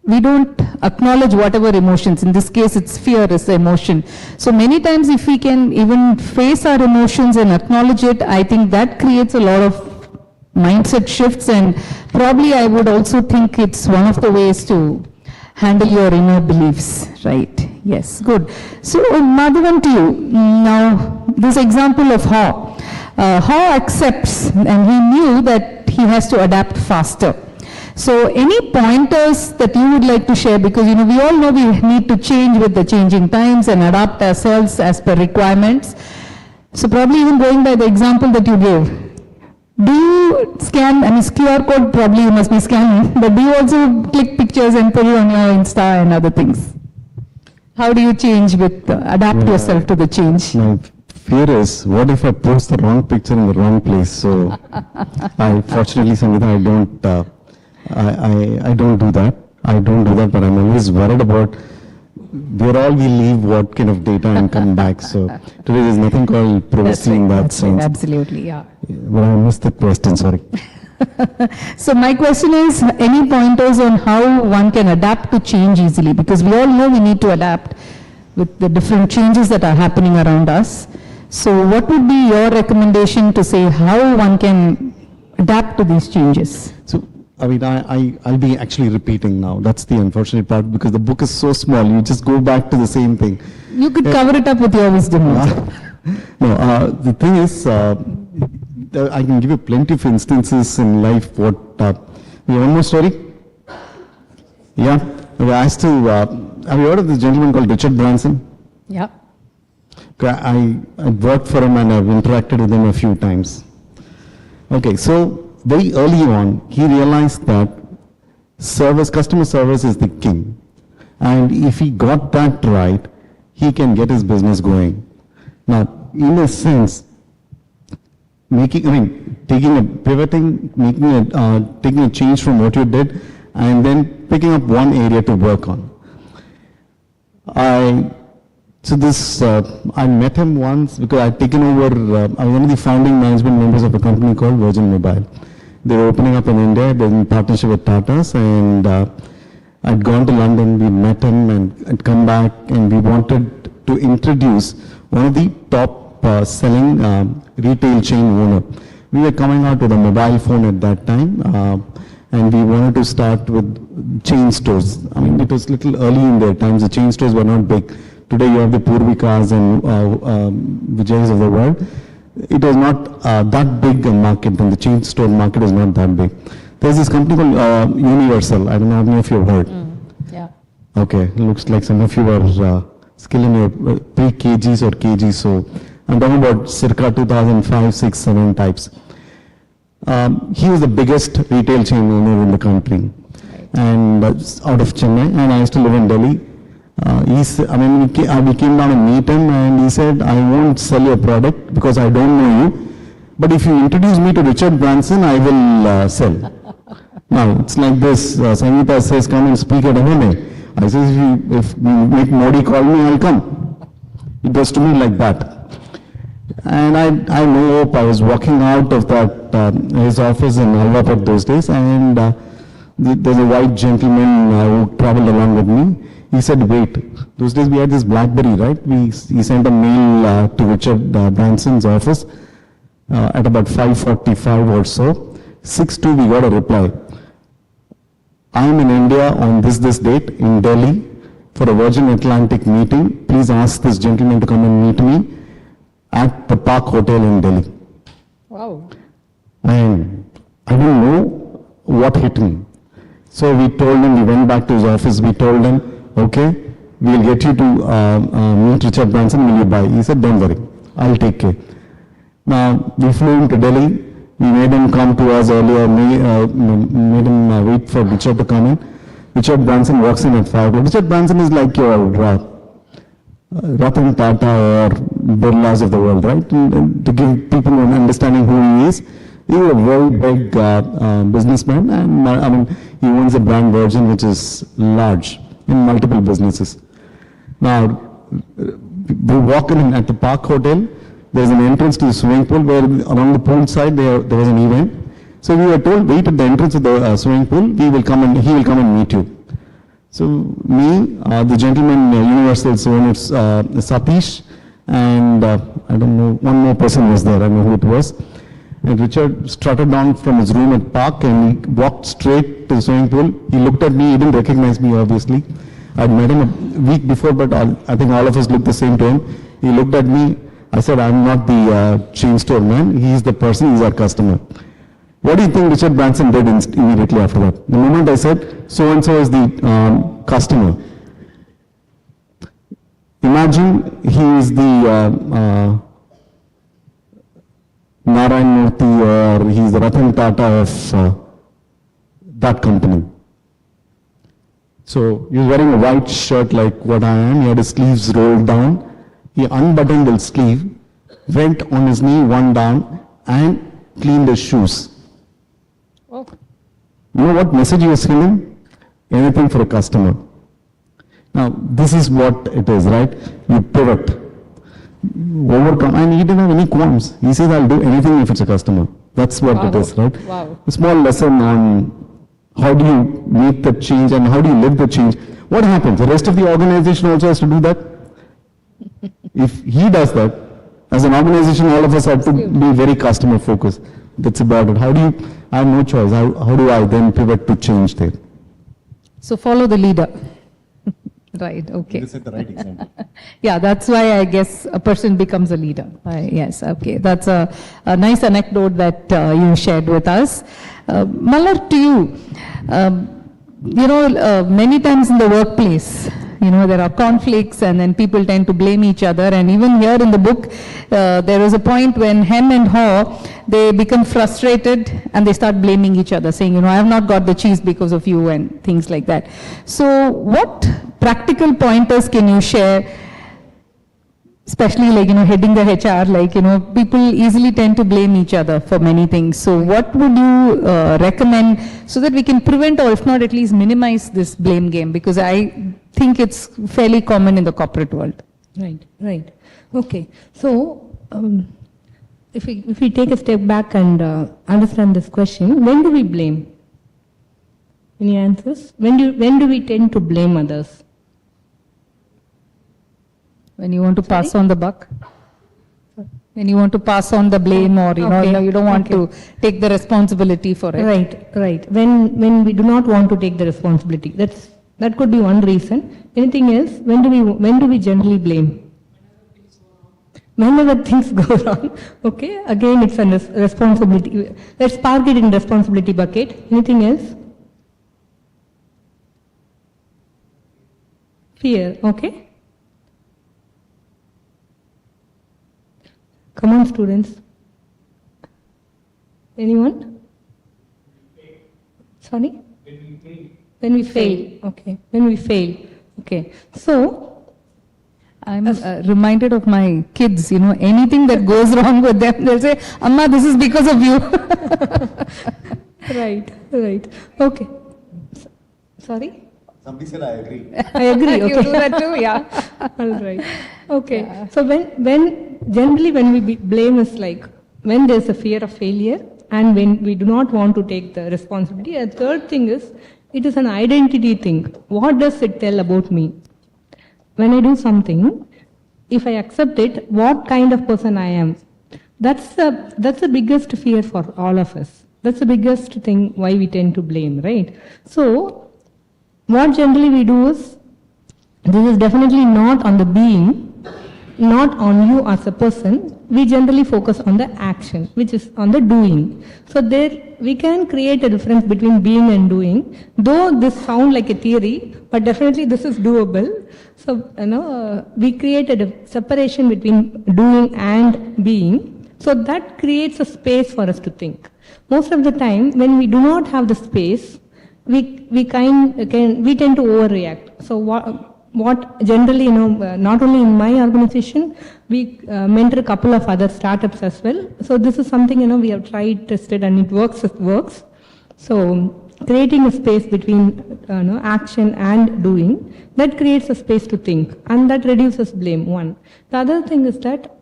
we don't acknowledge whatever emotions. In this case, it's fear is the emotion. So many times if we can even face our emotions and acknowledge it, I think that creates a lot of mindset shifts, and probably I would also think it's one of the ways to handle your inner beliefs, right? Yes, good. So, Madhavan, to you. Now, this example of Haw. Haw accepts, and he knew that he has to adapt faster. So, any pointers that you would like to share? Because, we all know we need to change with the changing times and adapt ourselves as per requirements. So, probably even going by the example that you gave. Do you scan, QR code probably you must be scanning, but do you also click pictures and put it on your Insta and other things? How do you change adapt yourself to the change? My fear is, what if I post the wrong picture in the wrong place? So, fortunately, Sangeeta, I don't do that. I don't do that, but I'm always worried about where all we leave what kind of data and come back. So today there's nothing called privacy in that sense. Absolutely, yeah. But I missed the question, sorry. So my question is, any pointers on how one can adapt to change easily? Because we all know we need to adapt with the different changes that are happening around us. So what would be your recommendation to say how one can adapt to these changes? So, I mean, I'll be actually repeating now. That's the unfortunate part because the book is so small. You just go back to the same thing. You could cover it up with your wisdom. No, the thing is, I can give you plenty of instances in life. What, you want more story? Yeah. I asked to, have you heard of this gentleman called Richard Branson? Yeah. Okay, I worked for him and I've interacted with him a few times. Okay, so very early on, he realized that customer service is the king. And if he got that right, he can get his business going. Now, in a sense, taking a change from what you did and then picking up one area to work on. I met him once because I'd taken over, I was one of the founding management members of a company called Virgin Mobile. They were opening up in India, they're in partnership with Tata's, and I'd gone to London, we met him and I'd come back and we wanted to introduce one of the top selling retail chain owner. We were coming out with a mobile phone at that time, and we wanted to start with chain stores. I mean, it was a little early in their times, the chain stores were not big. Today you have the Purvikas and Vijayas of the world. It was not that big a market, and the chain store market is not that big. There's this company called Universal. I don't know how many of you have heard. Yeah. Okay, looks like some of you are skilled in your pre-KGs or KGs. So I'm talking about circa 2005, 6, 7 types. He was the biggest retail chain owner in the country, and out of Chennai, and I used to live in Delhi. We came down and meet him, and he said, I won't sell your product because I don't know you, but if you introduce me to Richard Branson, I will sell. Now, it's like this, Sangeeta says, come and speak at MMA. I says, if make Modi call me, I'll come. It goes to me like that. And I know, I was walking out of that his office in Alvapur those days, and there's a white gentleman who traveled along with me. He said, wait. Those days we had this BlackBerry, right? He sent a mail to Richard Branson's office at about 5:45 or so. 6:02 we got a reply. I am in India on this date in Delhi for a Virgin Atlantic meeting. Please ask this gentleman to come and meet me at the Park Hotel in Delhi. Wow. And I don't know what hit me. So we told him, we went back to his office, we told him, okay, we'll get you to meet Richard Branson, will you buy? He said, don't worry, I'll take care. Now, we flew him to Delhi, we made him come to us earlier, made him wait for Richard to come in. Richard Branson walks in at 5 o'clock. Richard Branson is like your Ratan Tata or Birlas of the world, right? And to give people an understanding who he is, he's a very big businessman, and he owns a brand Virgin which is large in multiple businesses. Now, we walk in at the Park Hotel. There's an entrance to the swimming pool where along the pool side there was an event. So we were told, wait at the entrance of the swimming pool. He will come and meet you. So me, the gentleman, Universal's owner, Satish, and I don't know, one more person was there. I don't know who it was. And Richard strutted down from his room at Park and he walked straight to the swimming pool. He looked at me, he didn't recognize me obviously. I'd met him a week before, but I think all of us looked the same to him. He looked at me, I said, I'm not the chain store man, he's the person, he's our customer. What do you think Richard Branson did immediately after that? The moment I said, so-and-so is the customer. Imagine he is the Narayan Murthy or he's the Ratan Tata of that company. So he was wearing a white shirt like what I am. He had his sleeves rolled down. He unbuttoned his sleeve went on his knee, one down, and cleaned his shoes. Oh. You know what message he was sending? Anything for a customer. Now, this is what it is, right? You pivot, overcome, and he didn't have any qualms. He says, I'll do anything if it's a customer. That's what it is, right? Wow. A small lesson on how do you make the change and how do you live the change. What happens? The rest of the organization also has to do that. If he does that, as an organization, all of us have to be very customer focused. That's about it. How do you, I have no choice. How do I then pivot to change there? So follow the leader. Right, okay. This is the right example. Yeah, that's why I guess a person becomes a leader. Yes, okay. That's a nice anecdote that you shared with us. Malar, to you, many times in the workplace, there are conflicts and then people tend to blame each other. And even here in the book, there is a point when hem and haw, they become frustrated and they start blaming each other, saying, I have not got the cheese because of you and things like that. So what practical pointers can you share, especially like, heading the HR, like, people easily tend to blame each other for many things. So what would you recommend so that we can prevent, or if not, at least minimize this blame game? Because I think it's fairly common in the corporate world. Right. Okay. So, if we take a step back and understand this question, when do we blame? Any answers? When do we tend to blame others? When you want to pass on the buck? When you want to pass on the blame, or you don't want to take the responsibility for it. Right. When we do not want to take the responsibility, that could be one reason. Anything else? When do we generally blame? Whenever things go wrong. Okay. Again, it's a responsibility. Let's park it in responsibility bucket. Anything else? Fear. Okay. Come on, students. Anyone? Sorry? When we fail. Okay. When we fail. Okay. So, I'm reminded of my kids, anything that goes wrong with them, they'll say, Amma, this is because of you. Right. Okay. Sorry? Somebody said I agree. I agree. Okay. You do that too, yeah. All right. Okay. Yeah. So when generally when we blame is like when there's a fear of failure and when we do not want to take the responsibility. A third thing is it is an identity thing. What does it tell about me? When I do something, if I accept it, what kind of person I am? That's the biggest fear for all of us. That's the biggest thing why we tend to blame, right? So what generally we do is, this is definitely not on the being, not on you as a person. We generally focus on the action, which is on the doing. So there we can create a difference between being and doing. Though this sounds like a theory, but definitely this is doable. So, we created a separation between doing and being. So that creates a space for us to think. Most of the time, when we do not have the space, we tend to overreact. So what generally, not only in my organization, we mentor a couple of other startups as well. So this is something, we have tried, tested, and it works. So creating a space between action and doing, that creates a space to think, and that reduces blame, one. The other thing is that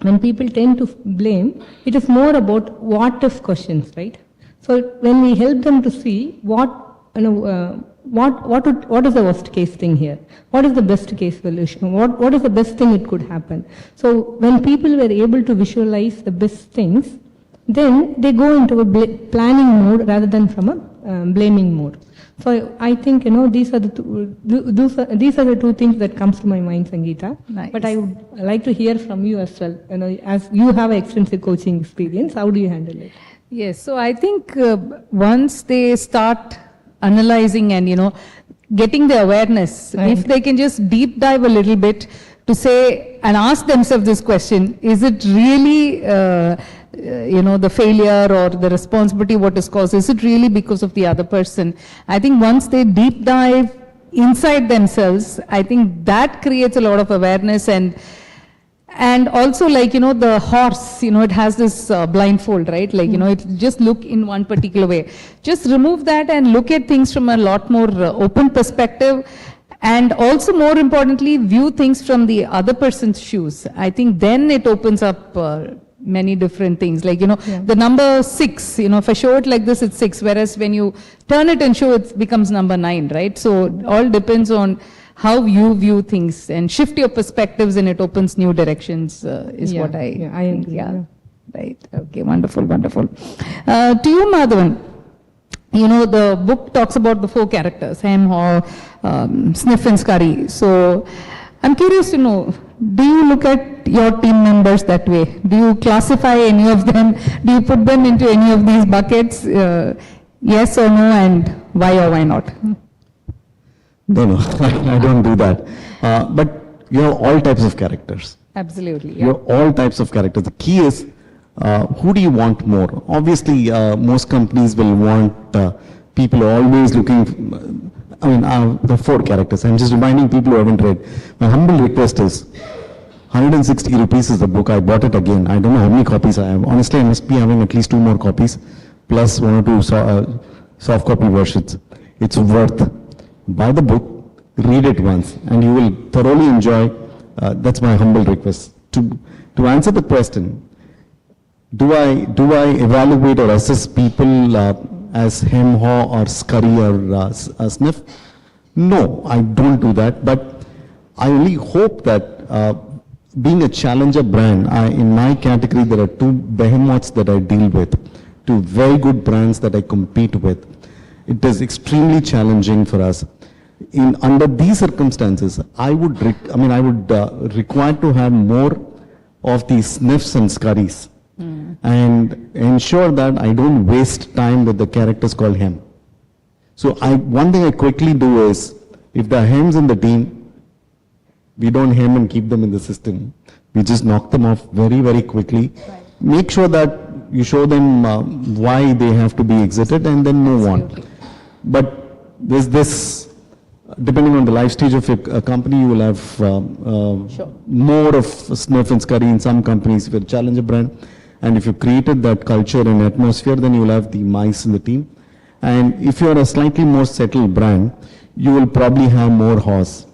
when people tend to blame, it is more about what if questions, right? So when we help them to see what is the worst case thing here? What is the best case solution? What is the best thing it could happen? So when people were able to visualize the best things, then they go into a planning mode rather than from a blaming mode. So I think these are the two things that comes to my mind, Sangeeta. Nice. But I would like to hear from you as well. As you have extensive coaching experience, how do you handle it? Yes, so I think once they start analyzing and getting the awareness, right. if they can just deep dive a little bit to say and ask themselves this question: is it really the failure or the responsibility what is caused? Is it really because of the other person? I think once they deep dive inside themselves, I think that creates a lot of awareness, and And also, like, the horse, it has this blindfold, right? Like, it just look in one particular way. Just remove that and look at things from a lot more open perspective. And also, more importantly, view things from the other person's shoes. I think then it opens up many different things. Like, the number 6, if I show it like this, it's 6. Whereas when you turn it and show it, becomes number 9, right? So it all depends on how you view things and shift your perspectives, and it opens new directions, is what I think. agree. Yeah. Right. Okay. Wonderful. Wonderful. To you, Madhavan, the book talks about the 4 characters, Hem, Haw, Sniff and Scurry. So I'm curious to know, do you look at your team members that way? Do you classify any of them? Do you put them into any of these buckets? Yes or no, and why or why not? No, I don't do that. But you have all types of characters. Absolutely. You have all types of characters. The key is, who do you want more? Obviously, most companies will want people always looking, the 4 characters. I'm just reminding people who haven't read. My humble request is, 160 rupees is the book. I bought it again. I don't know how many copies I have. Honestly, I must be having at least 2 more copies, plus 1 or 2 soft copy versions. It's worth. Buy the book, read it once, and you will thoroughly enjoy. That's my humble request. To answer the question, do I evaluate or assess people as hem, haw, or scurry, or sniff? No, I don't do that. But I only hope that being a challenger brand, in my category there are 2 behemoths that I deal with, 2 very good brands that I compete with. It is extremely challenging for us. Under these circumstances, I would require to have more of these sniffs and scurries, and ensure that I don't waste time with the characters called hem. So one thing I quickly do is, if there are hems in the team, we don't hem and keep them in the system. We just knock them off very, very quickly. Right. Make sure that you show them why they have to be exited, and then move on. But there's this, depending on the life stage of a company, you will have more of sniff and scurry in some companies. If you're a challenger brand, and if you created that culture and atmosphere, then you will have the mice in the team. And if you're a slightly more settled brand, you will probably have more horse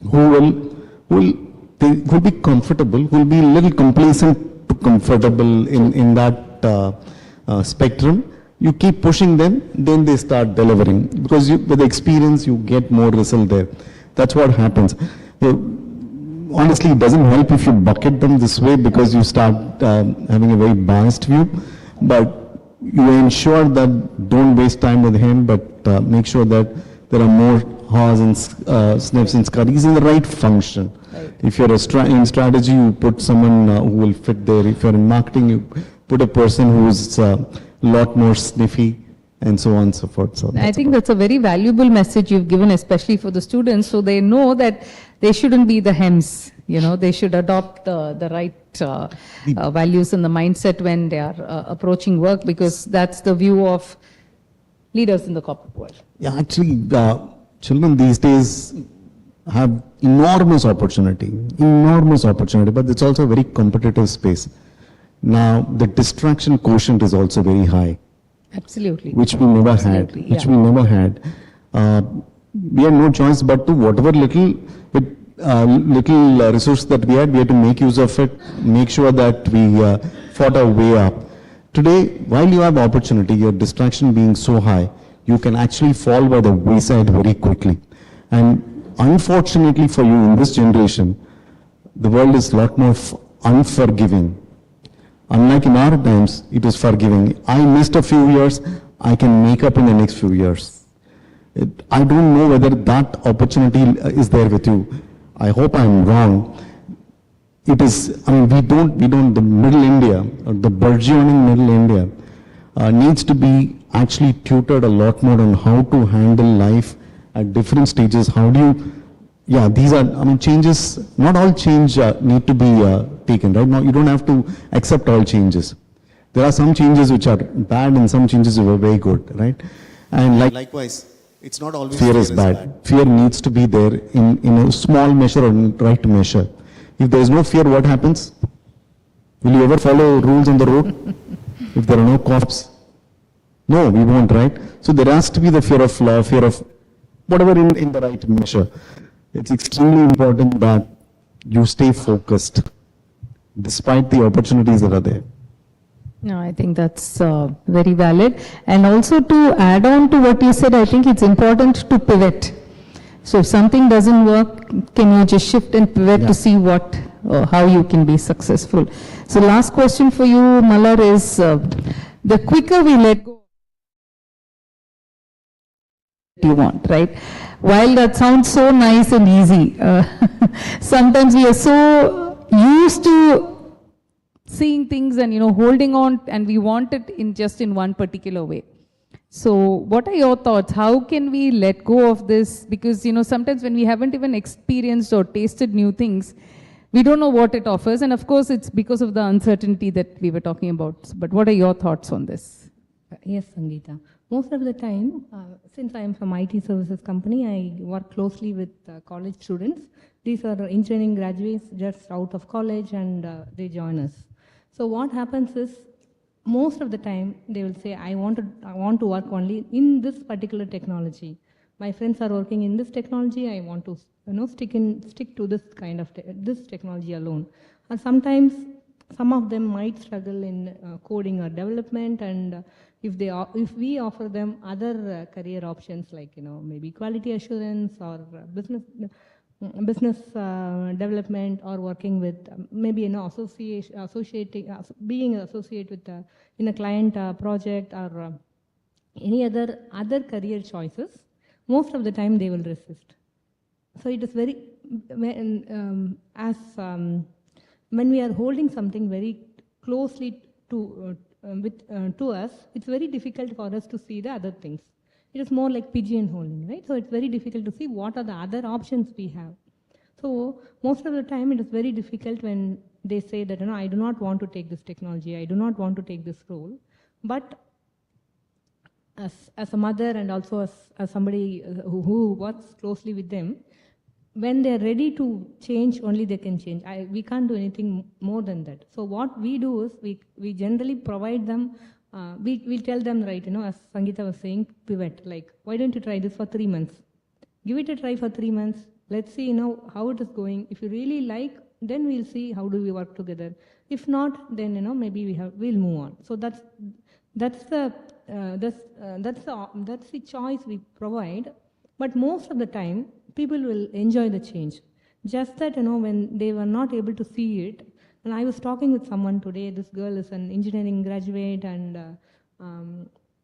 who will be comfortable, who will be a little complacent to comfortable in that spectrum. You keep pushing them, then they start delivering. Because with experience, you get more result there. That's what happens. Honestly, it doesn't help if you bucket them this way, because you start having a very biased view. But you ensure that don't waste time with him, but make sure that there are more haws and sniffs and scurries in the right function. Right. If you're in strategy, you put someone who will fit there. If you're in marketing, you put a person who's lot more sniffy, and so on and so forth. So I think that's a very valuable message you've given, especially for the students, so they know that they shouldn't be the hems. They should adopt the right values and the mindset when they are approaching work, because that's the view of leaders in the corporate world. Yeah, actually, children these days have enormous opportunity, but it's also a very competitive space. Now, the distraction quotient is also very high. Absolutely. Which we never had. We had no choice but to whatever little resource that we had to make use of it, make sure that we fought our way up. Today, while you have opportunity, your distraction being so high, you can actually fall by the wayside very quickly. And unfortunately for you in this generation, the world is a lot more unforgiving. Unlike in our times, it was forgiving. I missed a few years, I can make up in the next few years. I don't know whether that opportunity is there with you. I hope I'm wrong. It is, we don't, the middle India, or the burgeoning middle India, needs to be actually tutored a lot more on how to handle life at different stages. How do you, these are, changes, not all change need to be taken, right? No, you don't have to accept all changes. There are some changes which are bad and some changes which are very good, right? And likewise, it's not always fear is bad. Fear needs to be there in a small measure or in right measure. If there is no fear, what happens? Will you ever follow rules on the road? If there are no cops? No, we won't, right? So there has to be the fear of law, fear of whatever in the right measure. It's extremely important that you stay focused despite the opportunities that are there. No, I think that's very valid. And also to add on to what you said, I think it's important to pivot. So if something doesn't work, can you just shift and pivot to see what, how you can be successful. So last question for you, Malar, is the quicker we let go, you want, right? While that sounds so nice and easy, sometimes we are so used to seeing things and, holding on, and we want it in just in one particular way. So what are your thoughts? How can we let go of this? Because, sometimes when we haven't even experienced or tasted new things, we don't know what it offers. And of course, it's because of the uncertainty that we were talking about. But what are your thoughts on this? Yes, Sangeeta. Most of the time, since I am from IT services company, I work closely with college students. These are engineering graduates just out of college, and they join us. So what happens is, most of the time they will say, I want to work only in this particular technology. My friends are working in this technology. I want to stick to this kind of this technology alone. And sometimes some of them might struggle in coding or development, and if we offer them other career options like maybe quality assurance or business development, or working with maybe being associate with in a client project, or any other career choices, most of the time they will resist. So it is very when we are holding something very closely to us, it's very difficult for us to see the other things. It is more like pigeonholing, right? So it's very difficult to see what are the other options we have. So most of the time it is very difficult when they say that, I do not want to take this technology, I do not want to take this role. But as a mother, and also as somebody who works closely with them, when they're ready to change, only they can change. We can't do anything more than that. So what we do is, we generally provide them, we tell them, right, as Sangeeta was saying, pivot. Like, why don't you try this for 3 months? Give it a try for 3 months. Let's see, how it is going. If you really like, then we'll see how do we work together. If not, then, maybe we'll move on. So that's the choice we provide. But most of the time, people will enjoy the change. Just that, when they were not able to see it, and I was talking with someone today, this girl is an engineering graduate, and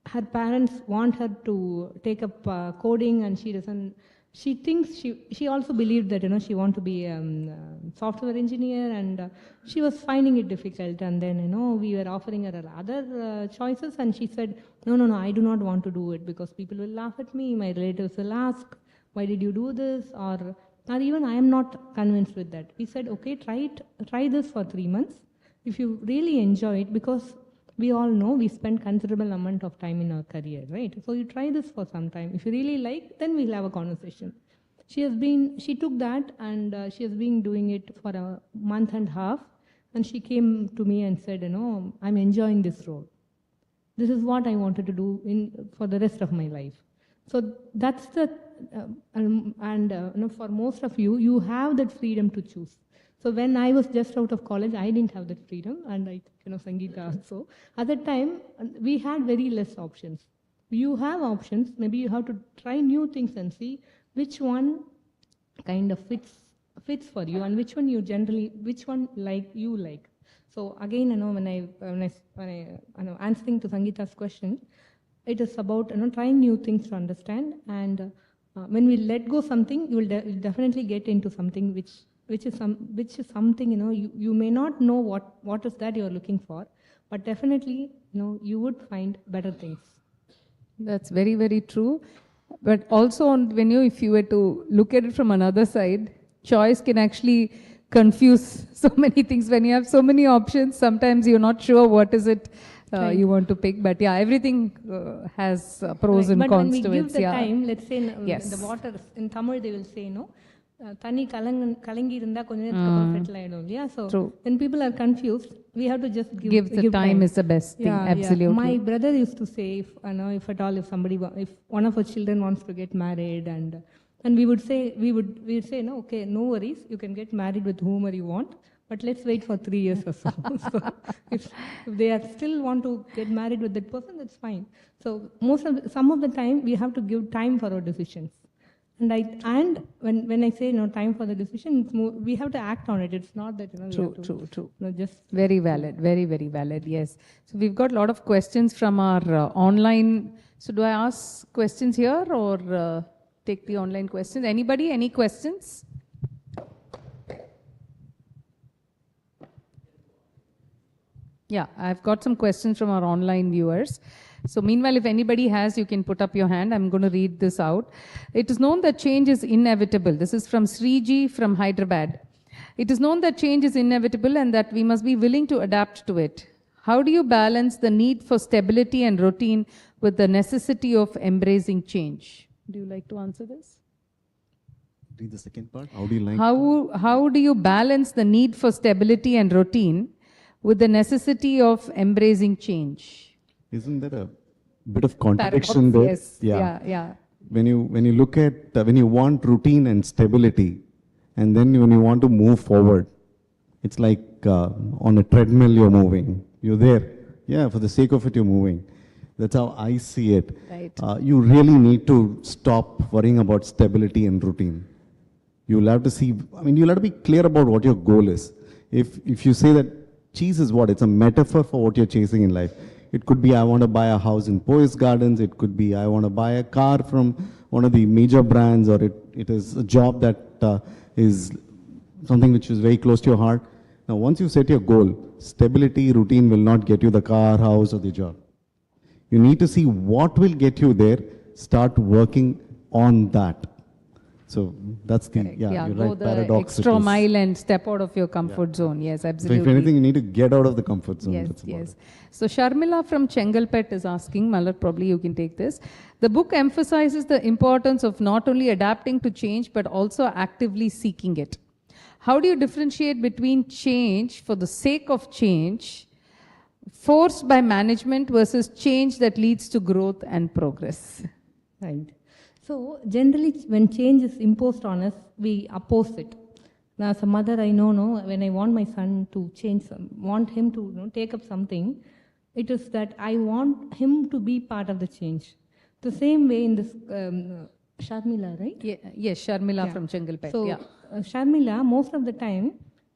her parents want her to take up coding, and she thinks, she also believed that, she want to be a software engineer, and she was finding it difficult. And then, we were offering her other choices, and she said, no, I do not want to do it because people will laugh at me, my relatives will ask, why did you do this? Or even I am not convinced with that. We said, okay, try this for 3 months. If you really enjoy it, because we all know we spend considerable amount of time in our career, right? So you try this for some time. If you really like, then we'll have a conversation. She took that, and she has been doing it for a month and a half, and she came to me and said, I'm enjoying this role. This is what I wanted to do for the rest of my life. So that's the, for most of you, you have that freedom to choose. So when I was just out of college, I didn't have that freedom, and I Sangeeta also. At that time, we had very less options. You have options. Maybe you have to try new things and see which one kind of fits for you, and which one you like. So again, when I answering to Sangeeta's question, it is about trying new things to understand, and when we let go something, you will definitely get into something which is something you may not know what is that you are looking for, but definitely you would find better things. That's very, very true. But also if you were to look at it from another side, choice can actually confuse so many things. When you have so many options, sometimes you're not sure what is it Right. you want to pick. But yeah, everything has pros and but cons when we to give it. the Yeah. time, let's say Yes. the water, in Tamil they will say, தண்ணி கலங்கி இருந்தா கொஞ்ச நேரத்துக்கு அப்புறம் settle ஆயிடும் இல்லையா? So True. when people are confused, we have to just Give the time is the best thing, absolutely. My brother used to say, if at all, if somebody, if one of our children wants to get married, and we would say, no, okay, no worries, you can get married with whomever you want, but let's wait for 3 years or so. So if they are still want to get married with that person, that's fine. So some of the time, we have to give time for our decisions. And when I say time for the decision, it's more, we have to act on it. It's not that we have to, True. Just Very valid, very, very valid, yes. So we've got a lot of questions from our online. So do I ask questions here or take the online questions? Anybody, any questions? Yeah, I've got some questions from our online viewers. So meanwhile, if anybody has, you can put up your hand. I'm going to read this out. It is known that change is inevitable. This is from Sriji from Hyderabad. It is known that change is inevitable and that we must be willing to adapt to it. How do you balance the need for stability and routine with the necessity of embracing change? Do you like to answer this? Read the second part. How do you like? How do you balance the need for stability and routine with the necessity of embracing change? Isn't there a bit of contradiction Paradox, there? yes. Yeah. When you look at when you want routine and stability, and then when you want to move forward, it's like on a treadmill you're moving. You're there, yeah. For the sake of it, you're moving. That's how I see it. Right. You really need to stop worrying about stability and routine. You'll have to see. You'll have to be clear about what your goal is. If you say that cheese is what, it's a metaphor for what you're chasing in life. It could be I want to buy a house in Poise Gardens. It could be I want to buy a car from one of the major brands, or it is a job that is something which is very close to your heart. Now, once you set your goal, stability, routine will not get you the car, house, or the job. You need to see what will get you there, start working on that. So that's the, Correct. you're go right, the paradox. extra mile and step out of your comfort zone. Yes, So absolutely. if anything, you need to get out of the comfort zone. Yes, That's about yes. it. So Sharmila from Chengalpet is asking, Malar, probably you can take this. The book emphasizes the importance of not only adapting to change, but also actively seeking it. How do you differentiate between change for the sake of change, forced by management, versus change that leads to growth and progress? Right. So generally, when change is imposed on us, we oppose it. Now, as a mother, I know, when I want my son to change, want him to take up something, it is that I want him to be part of the change. The same way in this, Sharmila, right? Yes, Sharmila from Chengalpet. So, Yeah. Sharmila, most of the time,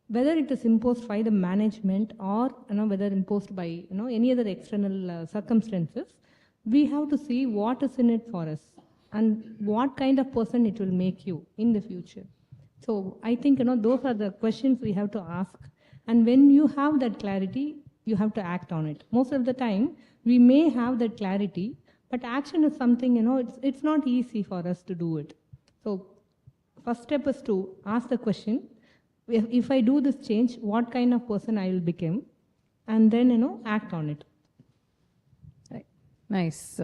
whether it is imposed by the management or whether imposed by any other external circumstances, we have to see what is in it for us and what kind of person it will make you in the future. So I think those are the questions we have to ask, and when you have that clarity, you have to act on it. Most of the time, we may have that clarity, but action is something it's not easy for us to do it. So first step is to ask the question: if I do this change, what kind of person I will become, and then act on it. Right. Nice.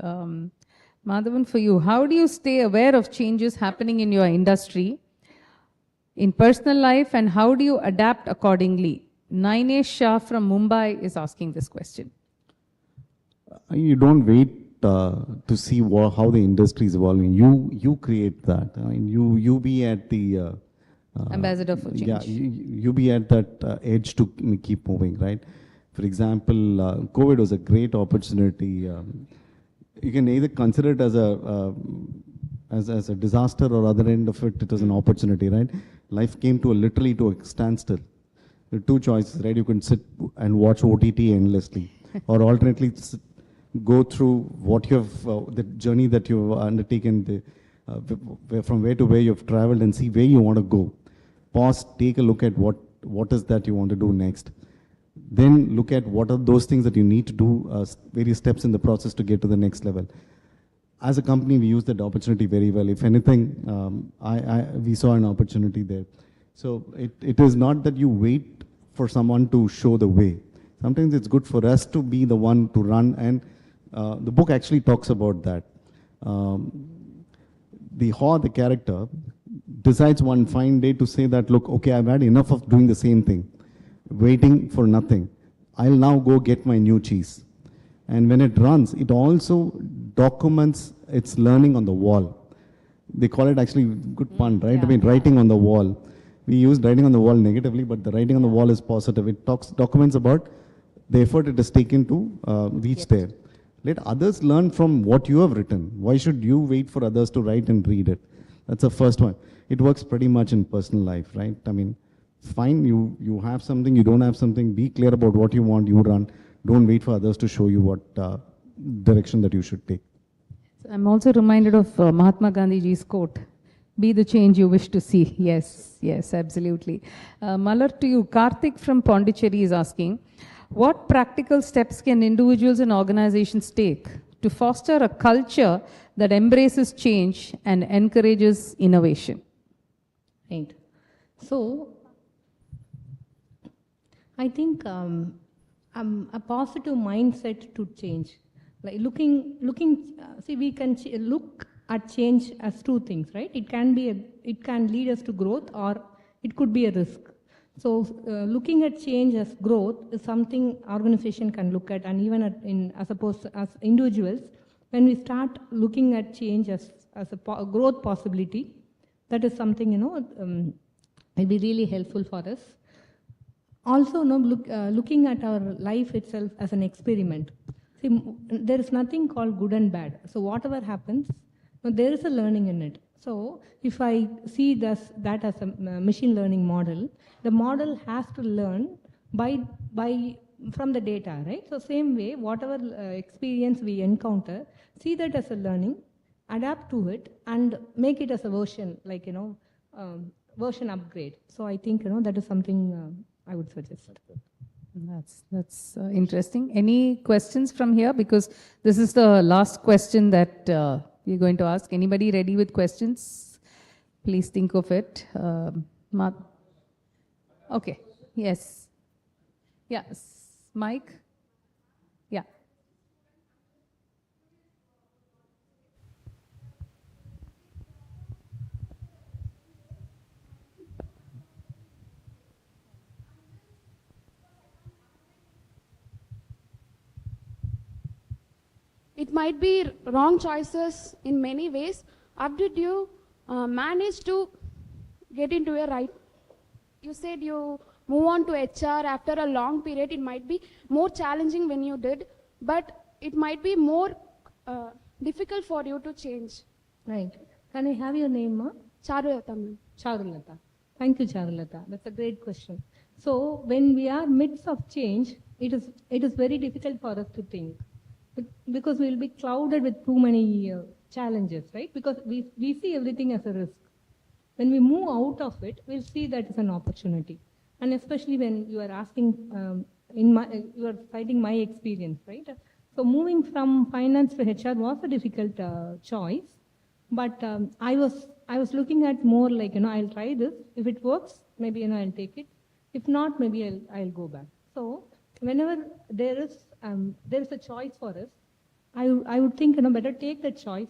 Madhavan, for you, how do you stay aware of changes happening in your industry, in personal life, and how do you adapt accordingly? Nainesh Shah from Mumbai is asking this question. You don't wait to see how the industry is evolving. You create that. You be at the Ambassador for change. Yeah, you be at that edge to keep moving, right? For example, COVID was a great opportunity. You can either consider it as a disaster, or other end of it, it was an opportunity, right? Life came literally to a standstill. There are two choices, right? You can sit and watch OTT endlessly, or alternately go through what you have, the journey that you've undertaken, from where to where you've traveled, and see where you want to go. Pause, take a look at what is that you want to do next. Then look at what are those things that you need to do, various steps in the process to get to the next level. As a company, we use that opportunity very well. If anything, we saw an opportunity there. So it is not that you wait for someone to show the way. Sometimes it's good for us to be the one to run, and the book actually talks about that. The character decides one fine day to say that, look, okay, I've had enough of doing the same thing, waiting for nothing. I'll now go get my new cheese. And when it runs, it also documents its learning on the wall. They call it actually, good pun, right? I mean, writing on the wall. We use writing on the wall negatively, but the writing on the wall is positive. It documents about the effort it has taken to reach there. Let others learn from what you have written. Why should you wait for others to write and read it? That's the first one. It works pretty much in personal life, right? I mean, fine, you have something, you don't have something, be clear about what you want, you run. Don't wait for others to show you what direction that you should take. So I'm also reminded of Mahatma Gandhiji's quote, "Be the change you wish to see." Yes, yes, absolutely. Malar, to you, Karthik from Pondicherry is asking, what practical steps can individuals and organizations take to foster a culture that embraces change and encourages innovation? Right. So, I think a positive mindset to change. Like see, we can look at change as two things, right? It can lead us to growth, or it could be a risk. So, looking at change as growth is something organization can look at, and even as individuals, when we start looking at change as a growth possibility, that is something, will be really helpful for us. Also, looking at our life itself as an experiment. See, there is nothing called good and bad. So whatever happens, there is a learning in it. So if I see that as a machine learning model, the model has to learn from the data, right? So same way, whatever experience we encounter, see that as a learning, adapt to it, and make it as a version, like, version upgrade. So I think, that is something I would suggest. That's interesting. Any questions from here? Because this is the last question that we're going to ask. Anybody ready with questions? Please think of it. Okay. Yes. Yes. Mike? Yeah. It might be wrong choices in many ways. How did you manage to get into a right? You said you move on to HR after a long period. It might be more challenging when you did, but it might be more difficult for you to change. Right. Can I have your name, ma? Charulata, ma'am. Charulata. Thank you, Charulata. That's a great question. So when we are midst of change, it is very difficult for us to think, because we will be clouded with too many challenges, right? Because we see everything as a risk. When we move out of it, we'll see that as an opportunity. And especially when you are asking, you are citing my experience, right? So moving from finance to HR was a difficult choice, but I was looking at more like, I'll try this. If it works, maybe, I'll take it. If not, maybe I'll go back. So whenever there is a choice for us, I would think, better take that choice,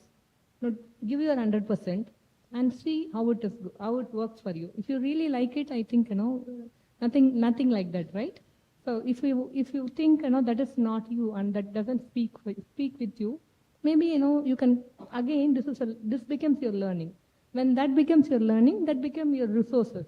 give your 100% and see how it works for you. If you really like it, I think, nothing like that, right? So if you think, that is not you and that doesn't speak with you, maybe, you can, again, this becomes your learning. When that becomes your learning, that becomes your resources.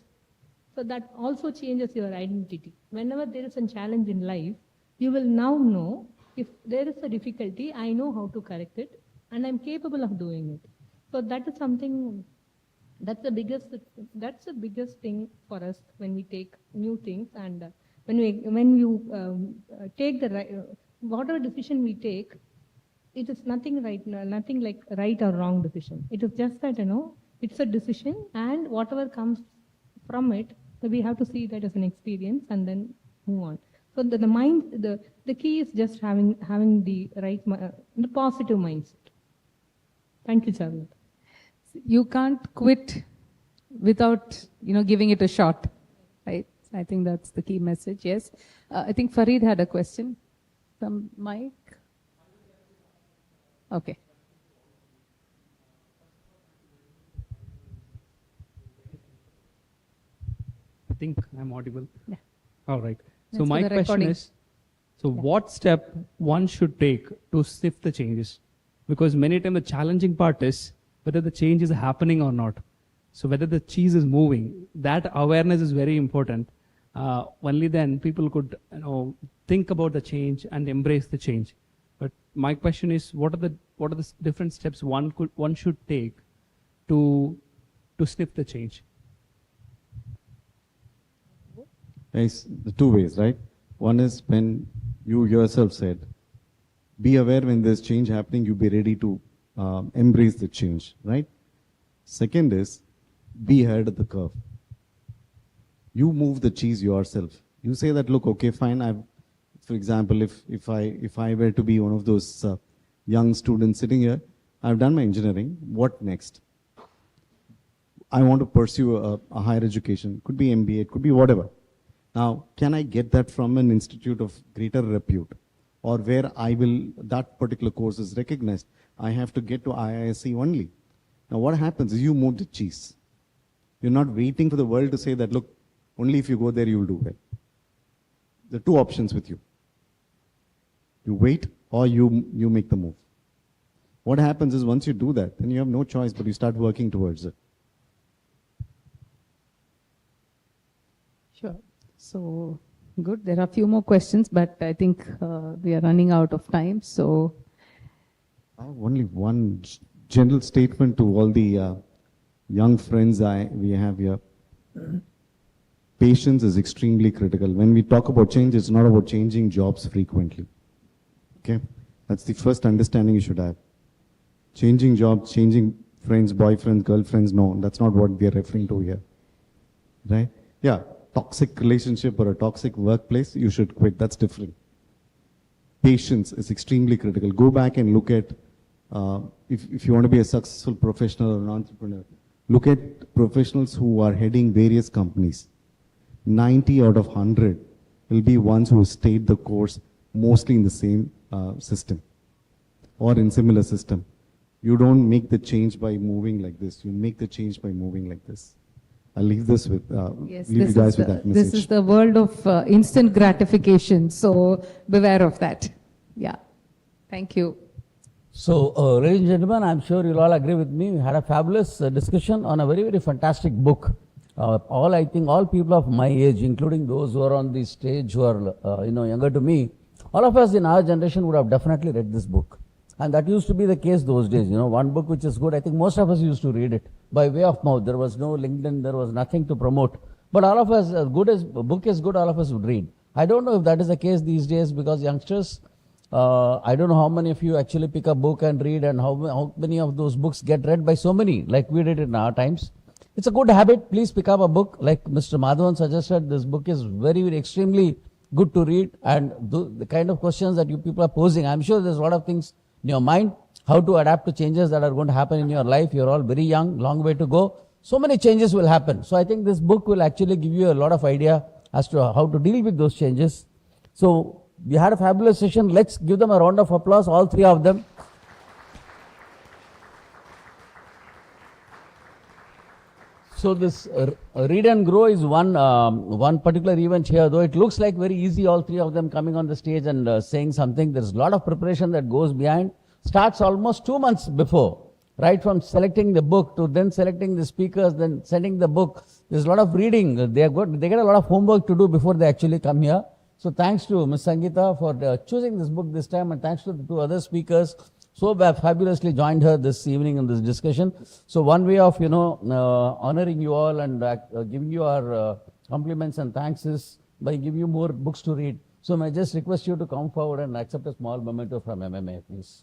So that also changes your identity. Whenever there is a challenge in life, you will now know, if there is a difficulty, I know how to correct it and I'm capable of doing it. So that is something, that's the biggest thing for us when we take new things, and when you take the right, whatever decision we take, it is nothing like right or wrong decision. It is just that, it's a decision, and whatever comes from it, so we have to see that as an experience and then move on. So the key is just having the right, the positive mindset. Thank you, Chandra. You can't quit without, giving it a shot, right? I think that's the key message. Yes. I think Farid had a question from Mike. Okay. I think I'm audible. Yeah. All right. So That's my for the question recording. is, so what step one should take to sniff the changes? Because many times the challenging part is whether the change is happening or not. So whether the cheese is moving, that awareness is very important. Only then people could, think about the change and embrace the change. But my question is, what are the different steps one should take to sniff the change? It's the two ways, right? One is when you yourself said, be aware when there's change happening, you be ready to embrace the change, right? Second is, be ahead of the curve. You move the cheese yourself. You say that, look, okay, fine. For example, if I were to be one of those young students sitting here, I've done my engineering. What next? I want to pursue a higher education. Could be MBA, it could be whatever. Now, can I get that from an institute of greater repute, or where that particular course is recognized? I have to get to IISc only. Now, what happens is you move the cheese. You're not waiting for the world to say that, look, only if you go there, you will do well. There are two options with you. You wait or you make the move. What happens is once you do that, then you have no choice, but you start working towards it. Sure. So, good. There are a few more questions, but I think we are running out of time. So, I have only one general statement to all the young friends we have here. Patience is extremely critical. When we talk about change, it's not about changing jobs frequently. Okay? That's the first understanding you should have. Changing jobs, changing friends, boyfriends, girlfriends, no, that's not what we are referring to here. Right? Yeah, toxic relationship or a toxic workplace, you should quit. That's different. Patience is extremely critical. Go back and look at, if you want to be a successful professional or an entrepreneur, look at professionals who are heading various companies. 90 out of 100 will be ones who stayed the course mostly in the same system or in similar system. You don't make the change by moving like this. You make the change by moving like this. I'll leave this with, yes, leave you guys with that message. this is the world of instant gratification. So, beware of that. Yeah. Thank you. So, ladies and gentlemen, I'm sure you'll all agree with me. We had a fabulous discussion on a very, very fantastic book. I think all people of my age, including those who are on the stage who are, younger to me, all of us in our generation would have definitely read this book. And that used to be the case those days. One book which is good, I think most of us used to read it by way of mouth. There was no LinkedIn, there was nothing to promote. But all of us, a book is good, all of us would read. I don't know if that is the case these days because youngsters, I don't know how many of you actually pick a book and read and how many of those books get read by so many like we did in our times. It's a good habit. Please pick up a book. Like Mr. Madhavan suggested, this book is very, very extremely good to read, and the kind of questions that you people are posing, I'm sure there's a lot of things in your mind, how to adapt to changes that are going to happen in your life. You're all very young, long way to go. So many changes will happen. So I think this book will actually give you a lot of idea as to how to deal with those changes. So we had a fabulous session. Let's give them a round of applause, all three of them. So this Read and Grow is one particular event here, though it looks like very easy, all three of them coming on the stage and saying something. There's a lot of preparation that goes behind. Starts almost 2 months before, right from selecting the book to then selecting the speakers, then sending the book. There's a lot of reading. They get a lot of homework to do before they actually come here. So thanks to Ms. Sangeeta for choosing this book this time, and thanks to the two other speakers so fabulously joined her this evening in this discussion. So one way of, honoring you all and giving you our compliments and thanks is by giving you more books to read. So may I just request you to come forward and accept a small memento from MMA, please.